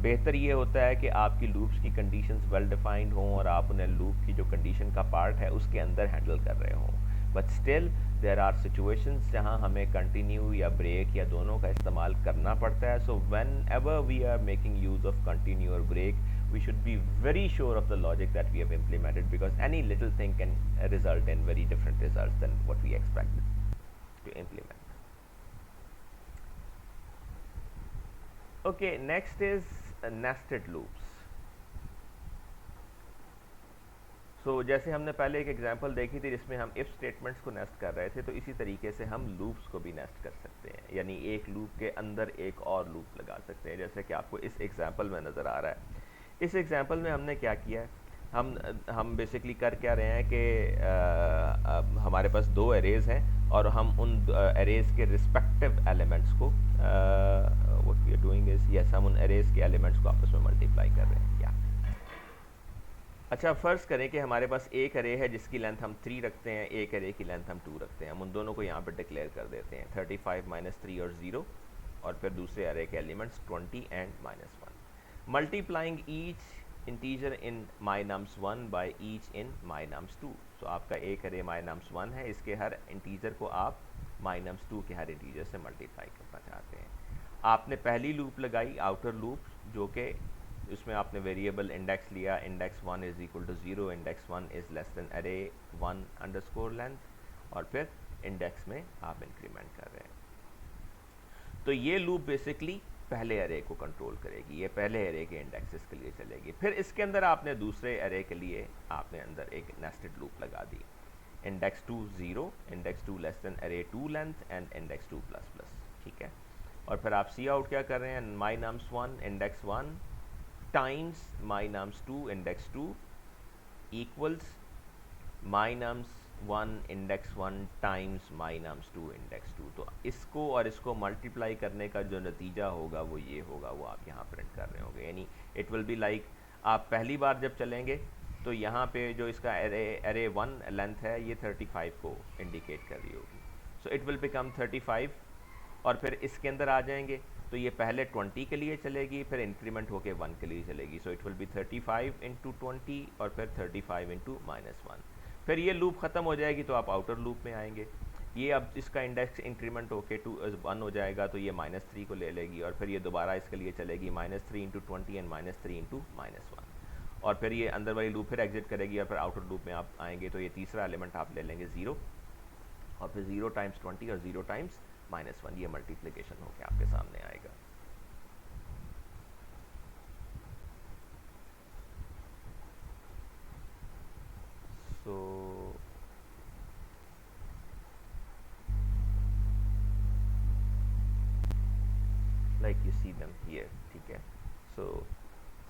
बेहतर ये होता है कि आपकी लूप्स की कंडीशंस वेल डिफाइंड हों और आप उन्हें लूप की जो कंडीशन का पार्ट है उसके अंदर हैंडल कर रहे हों, but still there are situations जहां हमें कंटिन्यू या ब्रेक या दोनों का इस्तेमाल करना पड़ता है। So whenever we are making use of continue और break, we should be very sure of the logic that we have implemented, because any little thing can result in very different results than what we expected to implement. Okay, next is nested loops. जैसे हमने पहले एक example देखी थी जिसमें हम if statements को nest कर रहे थे, तो इसी तरीके से हम लूप्स को भी नेस्ट कर सकते हैं, यानी एक लूप के अंदर एक और लूप लगा सकते हैं, जैसे कि आपको इस एग्जांपल में नज़र आ रहा है। इस एग्जांपल में हमने क्या किया है, हम बेसिकली कर क्या रहे हैं कि हमारे पास दो एरेज हैं और हम उन एरेज के रिस्पेक्टिव एलिमेंट्स को what we are doing is yes, हम उन एरेज के एलिमेंट्स को आपस में मल्टीप्लाई कर रहे हैं। क्या अच्छा, फ़र्ज़ करें कि हमारे पास एक एरे है जिसकी लेंथ हम 3 रखते हैं, एक एरे की लेंथ हम 2 रखते हैं। हम उन दोनों को यहाँ पर डिक्लेयर कर देते हैं 35 - 3 और 0, और फिर दूसरे एरे के elements 20 and -1, multiplying each integer in mynums1 by each in mynums2। तो आपका एक एरे mynums1 है, इसके हर इंटीजर को आप mynums2 के हर इंटीजर से मल्टीप्लाई करना चाहते हैं। आपने पहली लूप लगाई आउटर लूप, जो कि उसमें आपने वेरिएबल इंडेक्स लिया, index 1 is equal to 0, index 1 is less than array 1 underscore length, और फिर इंडेक्स में आप इंक्रीमेंट कर रहे हैं। तो ये लूप बेसिकली पहले एरे को कंट्रोल करेगी, ये पहले एरे के इंडेक्सेस के लिए चलेगी। फिर इसके अंदर आपने दूसरे एरे के लिए आपने अंदर एक नेस्टेड लूप लगा दी, index 2 0, index 2 less than array 2 length and index 2 plus plus, ठीक है। और फिर आप सी आउट क्या कर रहे हैं, mynums1 index 1 times mynums2 index 2 equals mynums1 index 1 times mynums2 index 2। तो इसको और इसको मल्टीप्लाई करने का जो नतीजा होगा वो ये होगा, वो आप यहाँ प्रिंट कर रहे होंगे, यानी इट विल बी लाइक, आप पहली बार जब चलेंगे तो यहाँ पे जो इसका एरे 1 लेंथ है ये 35 को इंडिकेट कर रही होगी, सो इट विल बिकम 35, और फिर इसके अंदर आ जाएंगे तो ये पहले 20 के लिए चलेगी, फिर इंक्रीमेंट होके 1 के लिए चलेगी, सो इट विल बी 35 × 20 और फिर 35 × -1। फिर ये लूप ख़त्म हो जाएगी तो आप आउटर लूप में आएंगे, ये अब इसका इंडेक्स इंक्रीमेंट होके 1 हो जाएगा तो ये -3 को ले लेगी, और फिर ये दोबारा इसके लिए चलेगी -3 × 20 एंड -3 × -1, और फिर ये अंदर वाली लूप फिर एग्जिट करेगी, और फिर आउटर लूप में आप आएंगे तो ये तीसरा एलिमेंट आप ले लेंगे 0, और फिर 0 × 20 और 0 × -1, ये मल्टीप्लिकेशन होकर आपके सामने आएगा। So like you see them here, ठीक है। So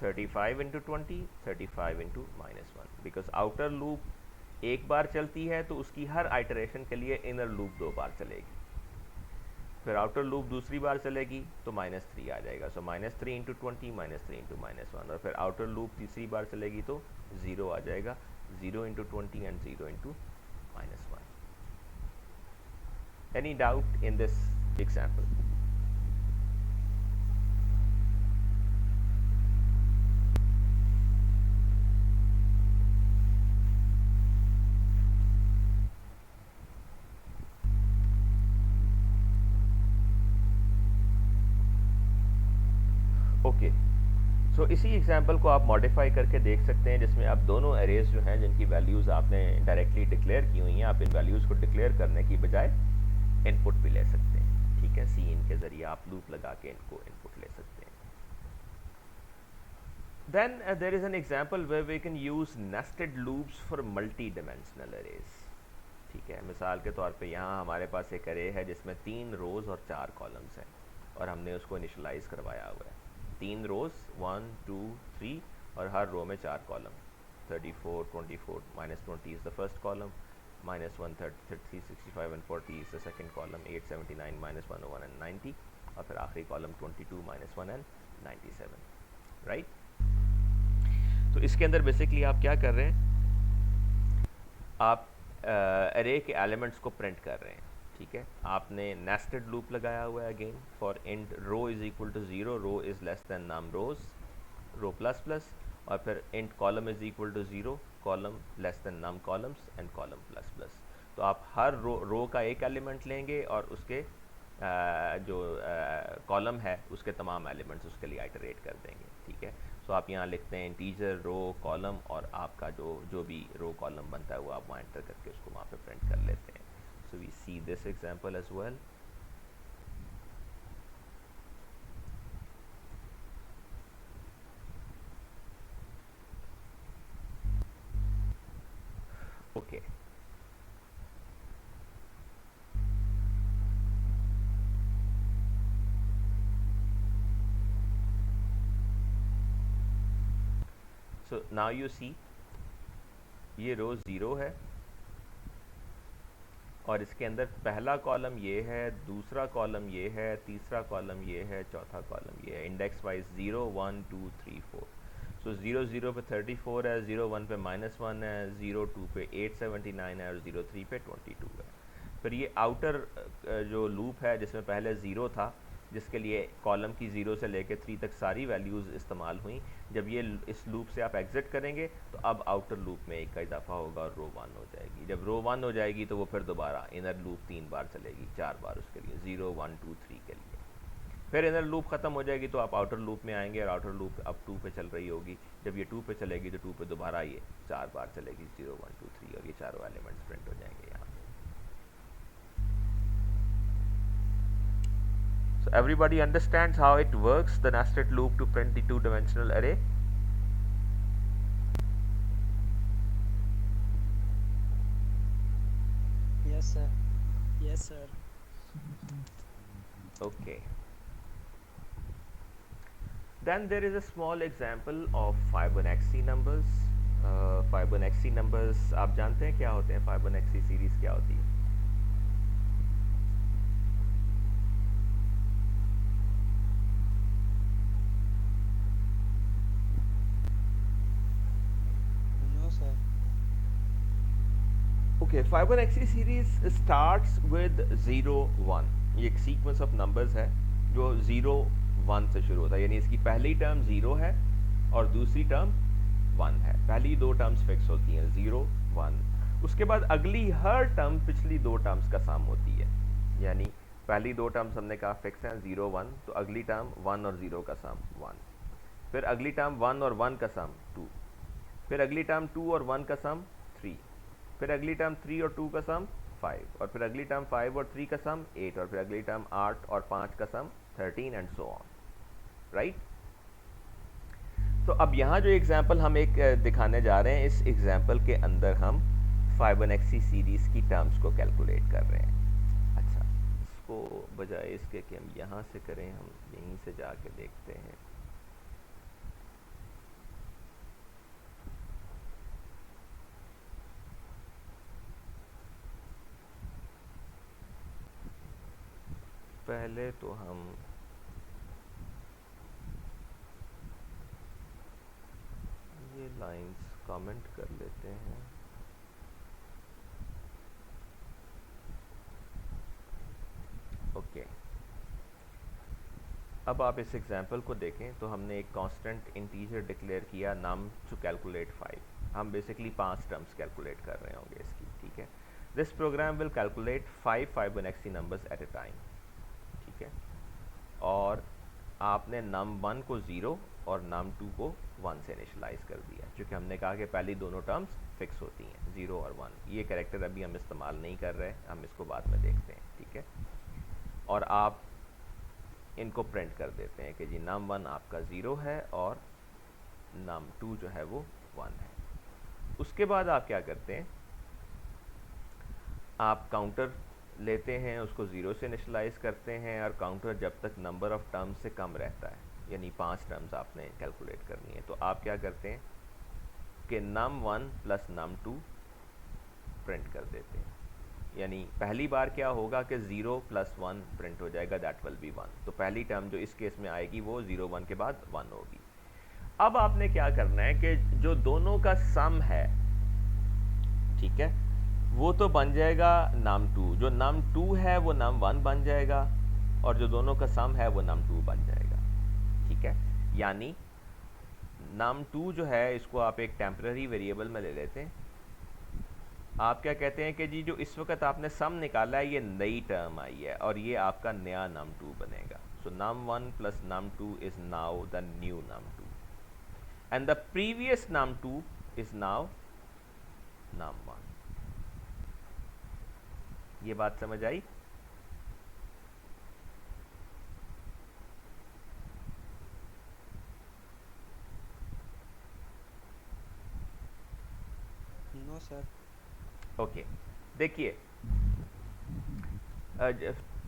35 × 20, 35 × -1, because outer loop एक बार चलती है तो उसकी हर आइटरेशन के लिए इनर लूप 2 बार चलेगी, फिर आउटर लूप दूसरी बार चलेगी तो -3 आ जाएगा, सो -3 × 20, -3 × -1, और फिर आउटर लूप तीसरी बार चलेगी तो 0 आ जाएगा, 0 × 20 and 0 × -1। Any doubt in this example? Okay, so इसी एग्जांपल को आप मॉडिफाई करके देख सकते हैं, जिसमें आप दोनों एरेज जो हैं जिनकी वैल्यूज़ आपने डायरेक्टली डिक्लेयर की हुई हैं, आप इन वैल्यूज़ को डिक्लेयर करने की बजाय इनपुट भी ले सकते हैं, ठीक है। सी इन के ज़रिए आप लूप लगा के इनको इनपुट ले सकते हैं। Then there is an example where we can use nested loops for multi dimensional arrays, ठीक है। मिसाल के तौर पे यहाँ हमारे पास एक एरे है जिसमें 3 रोज़ और 4 कॉलम्स हैं, और हमने उसको इनिशलाइज करवाया हुआ है, 3 रोज़ 1 2 3, और हर रो में 4 column, 34 24 -20 is the first column, -1 33 65 and 40 is the second column, 8 79 -101 and 90, और फिर आखिरी कॉलम 22 -1 एंड 97, राइट। तो इसके अंदर बेसिकली आप क्या कर रहे हैं, आप अरे के एलिमेंट्स को प्रिंट कर रहे हैं, ठीक है। आपने नेस्टेड लूप लगाया हुआ है again for int row is equal to 0, row is less than num rows, row plus plus, और फिर int column is equal to 0, column less than num columns and column plus plus. तो आप हर रो का एक element लेंगे और उसके जो कॉलम है उसके तमाम एलिमेंट्स उसके लिए आइटरेट कर देंगे, ठीक है। सो आप यहाँ लिखते हैं इंटीजर रो कॉलम, और आपका जो भी रो कॉलम बनता है वो आप वहाँ एंटर करके उसको वहाँ पे प्रिंट कर लेते हैं। So we see this example as well. Okay, so now you see ये रो 0 है और इसके अंदर पहला कॉलम ये है, दूसरा कॉलम ये है, तीसरा कॉलम ये है, चौथा कॉलम ये है, इंडेक्स वाइज 0 1 2 3 4। सो 0 0 पे 34 है, 0 1 पे -1 है, 0 2 पे 879 है और 0 3 पे 22 है। फिर ये आउटर जो लूप है जिसमें पहले 0 था, जिसके लिए कॉलम की 0 से लेकर 3 तक सारी वैल्यूज़ इस्तेमाल हुई, जब ये इस लूप से आप एग्जिट करेंगे तो अब आउटर लूप में 1 का इजाफा होगा और रो 1 हो जाएगी। जब रो 1 हो जाएगी तो वो फिर दोबारा इनर लूप 3 बार चलेगी, 4 बार उसके लिए, 0 1 2 3 के लिए। फिर इनर लूप ख़त्म हो जाएगी तो आप आउटर लूप में आएंगे और आउटर लूप अब 2 पे चल रही होगी। जब ये 2 पे चलेगी तो 2 पे दोबारा ये 4 बार चलेगी, 0 1 2 3, और ये चारों एलिमेंट्स प्रिंट हो जाएंगे यहाँ। So everybody understands how it works, the nested loop to print the two-dimensional array? Yes, sir. Yes, sir. Okay. Then there is a small example of Fibonacci numbers. Fibonacci numbers आप जानते हैं क्या होते हैं? Fibonacci series क्या होती है? No, sir. Okay, Fibonacci series starts with 0 1. ये एक सीक्वेंस ऑफ नंबर्स है जो 0 1 से शुरू होता है, यानी इसकी पहली टर्म 0 है और दूसरी टर्म 1 है। पहली दो टर्म्स फिक्स होती हैं 0 1, उसके बाद अगली हर टर्म पिछली दो टर्म्स का सम होती है, यानी पहली दो टर्म्स हमने कहा फिक्स हैं 0 1, तो अगली टर्म 1 और 0 का सम 1, फिर अगली टर्म 1 और 1 का सम 2, फिर अगली टर्म 2 और 1 का सम 3, फिर अगली टर्म 3 और 2 का सम 5, और फिर अगली टर्म 5 और 3 का सम 8, और फिर अगली टर्म 8 और 5 का सम 13 एंड सो ऑन, राइट। तो अब यहाँ जो एग्जाम्पल हम एक दिखाने जा रहे हैं, इस एग्जाम्पल के अंदर हम फाइबोनेक्सी सीरीज़ की टर्म्स को कैलकुलेट कर रहे हैं। अच्छा, इसको बजाय इसके कि हम यहाँ से करें, हम यहीं से जाके देखते हैं। पहले तो हम ये लाइंस कमेंट कर लेते हैं। ओके, अब आप इस एग्जाम्पल को देखें तो हमने एक कांस्टेंट इंटीजर डिक्लेयर किया नम टू कैलकुलेट 5। हम बेसिकली 5 टर्म्स कैलकुलेट कर रहे होंगे इसकी, ठीक है। This program will calculate 5 Fibonacci numbers at a time, ठीक है। और आपने नम 1 को 0 और नम 2 को 1 से इनिशलाइज कर दिया, क्योंकि हमने कहा कि पहली दोनों टर्म्स फिक्स होती हैं 0 और 1। ये कैरेक्टर अभी हम इस्तेमाल नहीं कर रहे, हम इसको बाद में देखते हैं, ठीक है। और आप इनको प्रिंट कर देते हैं कि जी नम 1 आपका 0 है और नम 2 जो है वो 1 है। उसके बाद आप क्या करते हैं, आप काउंटर लेते हैं, उसको 0 से इनिशलाइज करते हैं, और काउंटर जब तक नंबर ऑफ टर्म्स से कम रहता है, यानी 5 टर्म्स आपने कैलकुलेट करनी है, तो आप क्या करते हैं कि नम 1 प्लस नम 2 प्रिंट कर देते हैं। यानी पहली बार क्या होगा कि 0 प्लस 1 प्रिंट हो जाएगा, दैट विल बी 1। तो पहली टर्म जो इस केस में आएगी वो 0 1 के बाद 1 होगी। अब आपने क्या करना है कि जो दोनों का सम है, ठीक है, वो तो बन जाएगा नाम टू, जो नाम टू है वो नाम वन बन जाएगा, और जो दोनों का सम है वो नाम टू बन जाएगा। ठीक है, यानी नाम टू जो है इसको आप एक टेम्पररी वेरिएबल में ले लेते हैं। आप क्या कहते हैं कि जी जो इस वक्त आपने सम निकाला है ये नई टर्म आई है और ये आपका नया नाम टू बनेगा। So num one plus num two is now the new num two and the previous num two is now num one. ये बात समझ आई? No sir. ओके, देखिए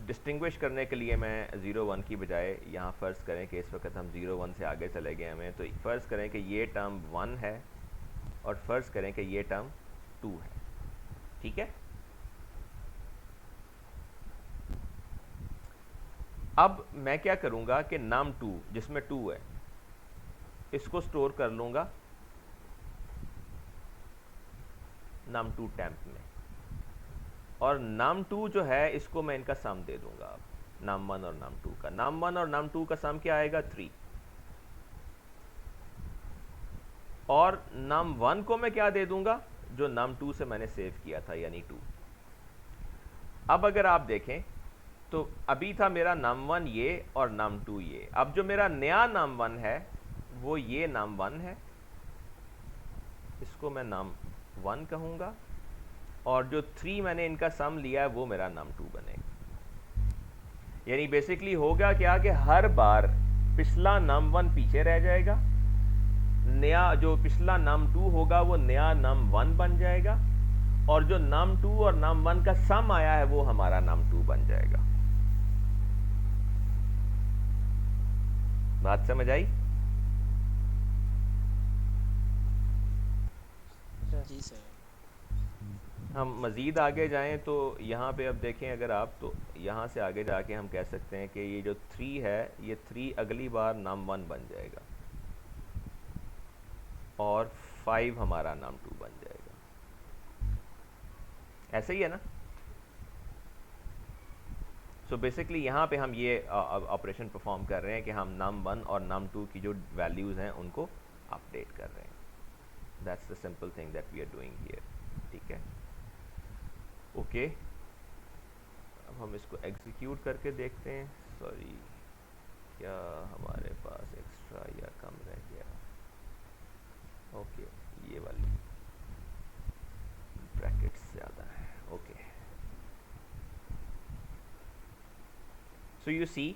डिस्टिंग्विश करने के लिए मैं ज़ीरो वन की बजाय यहाँ फ़र्ज़ करें कि इस वक्त हम ज़ीरो वन से आगे चले गए हमें, तो फ़र्ज़ करें कि ये टर्म वन है और फ़र्ज़ करें कि ये टर्म टू है। ठीक है, अब मैं क्या करूँगा कि नाम टू जिसमें टू है इसको स्टोर कर लूँगा नाम टू टेम्प में, और नाम टू जो है इसको मैं इनका सम दे दूंगा अब, नाम वन और नाम टू का। नाम वन और नाम टू का सम क्या आएगा? 3। और नाम वन को मैं क्या दे दूंगा? जो नाम टू से मैंने सेव किया था, यानी 2। अब अगर आप देखें तो अभी था मेरा नाम वन ये और नाम टू ये। अब जो मेरा नया नाम वन है वो ये नाम वन है, इसको मैं नाम वन कहूँगा, और जो 3 मैंने इनका सम लिया है वो मेरा नाम टू बनेगा। यानी बेसिकली होगा क्या कि हर बार पिछला नाम वन पीछे रह जाएगा, नया जो पिछला नाम टू होगा वो नया नाम वन बन जाएगा, और जो नाम टू और नाम वन का सम आया है वो हमारा नाम टू बन जाएगा। बात समझ आई? जी सर। हम मज़ीद आगे जाएं तो यहाँ पे अब देखें अगर आप, तो यहाँ से आगे जाके हम कह सकते हैं कि ये जो 3 है ये 3 अगली बार नाम वन बन जाएगा और 5 हमारा नाम टू बन जाएगा। ऐसे ही है ना? सो बेसिकली यहाँ पे हम ये ऑपरेशन परफॉर्म कर रहे हैं कि हम नाम वन और नाम टू की जो वैल्यूज़ हैं उनको अपडेट कर रहे हैं। That's the simple thing that we are doing here. ठीक है, ओके, अब हम इसको एग्जीक्यूट करके देखते हैं। सॉरी, क्या हमारे पास एक्स्ट्रा या कम रह गया? ओके, ये वाली ब्रैकेट्स ज़्यादा है। ओके, सो यू सी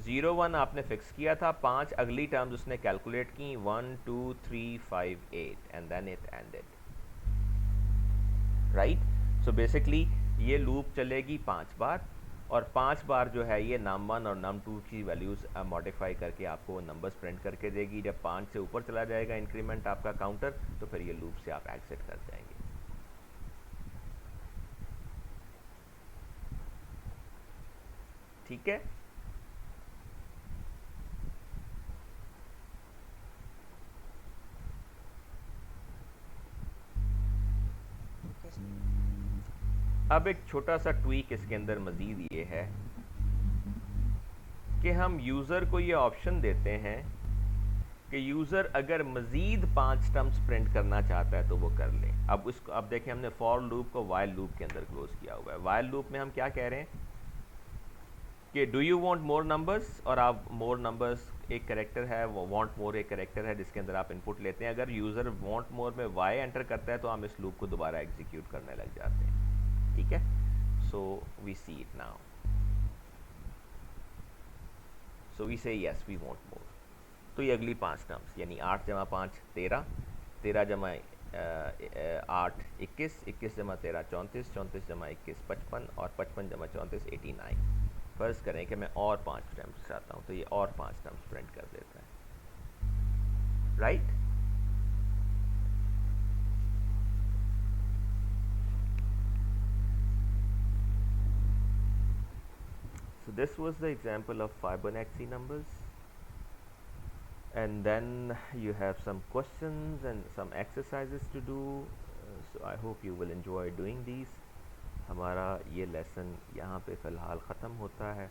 0 1 आपने फिक्स किया था, 5 अगली टर्म्स उसने कैलकुलेट की, 1 2 3 5 8 and then it ended. Right, so basically ये लूप चलेगी 5 बार, और 5 बार जो है ये नाम वन और नाम टू की वैल्यूज़ मॉडिफाई करके आपको वो नंबर्स प्रिंट करके देगी। जब 5 से ऊपर चला जाएगा इंक्रीमेंट आपका काउंटर, तो फिर ये लूप से आप एग्जिट कर जाएंगे। ठीक है, ओके सर। अब एक छोटा सा ट्वीक इसके अंदर मज़ीद ये है कि हम यूज़र को ये ऑप्शन देते हैं कि यूज़र अगर मज़ीद 5 टर्म्स प्रिंट करना चाहता है तो वो कर ले। अब उसको, अब देखें हमने फॉर लूप को वाइल लूप के अंदर क्लोज किया हुआ है। वाइल लूप में हम क्या कह रहे हैं कि do you want more numbers, और आप मोर नंबर्स एक करेक्टर है, वो वांट मोर एक करेक्टर है जिसके अंदर आप इनपुट लेते हैं। अगर यूज़र वांट मोर में वाई एंटर करता है तो हम इस लूप को दोबारा एग्जीक्यूट करने लग जाते हैं। ठीक है, so we see it now. So we say yes we want more, तो ये अगली 5 टर्म्स यानी 8 जमा 5 13, 13 जमा 8 21, 21 जमा 13 34, 34 जमा 21 55, और 55 जमा 34 89। फ़र्ज़ करें कि मैं और 5 टर्म्स चाहता हूँ तो ये और 5 टर्म्स प्रिंट कर देता है। Right, so this was the example of Fibonacci numbers, and then you have some questions and some exercises to do. So I hope you will enjoy doing these. हमारा ये लेसन यहाँ पे फ़िलहाल ख़त्म होता है।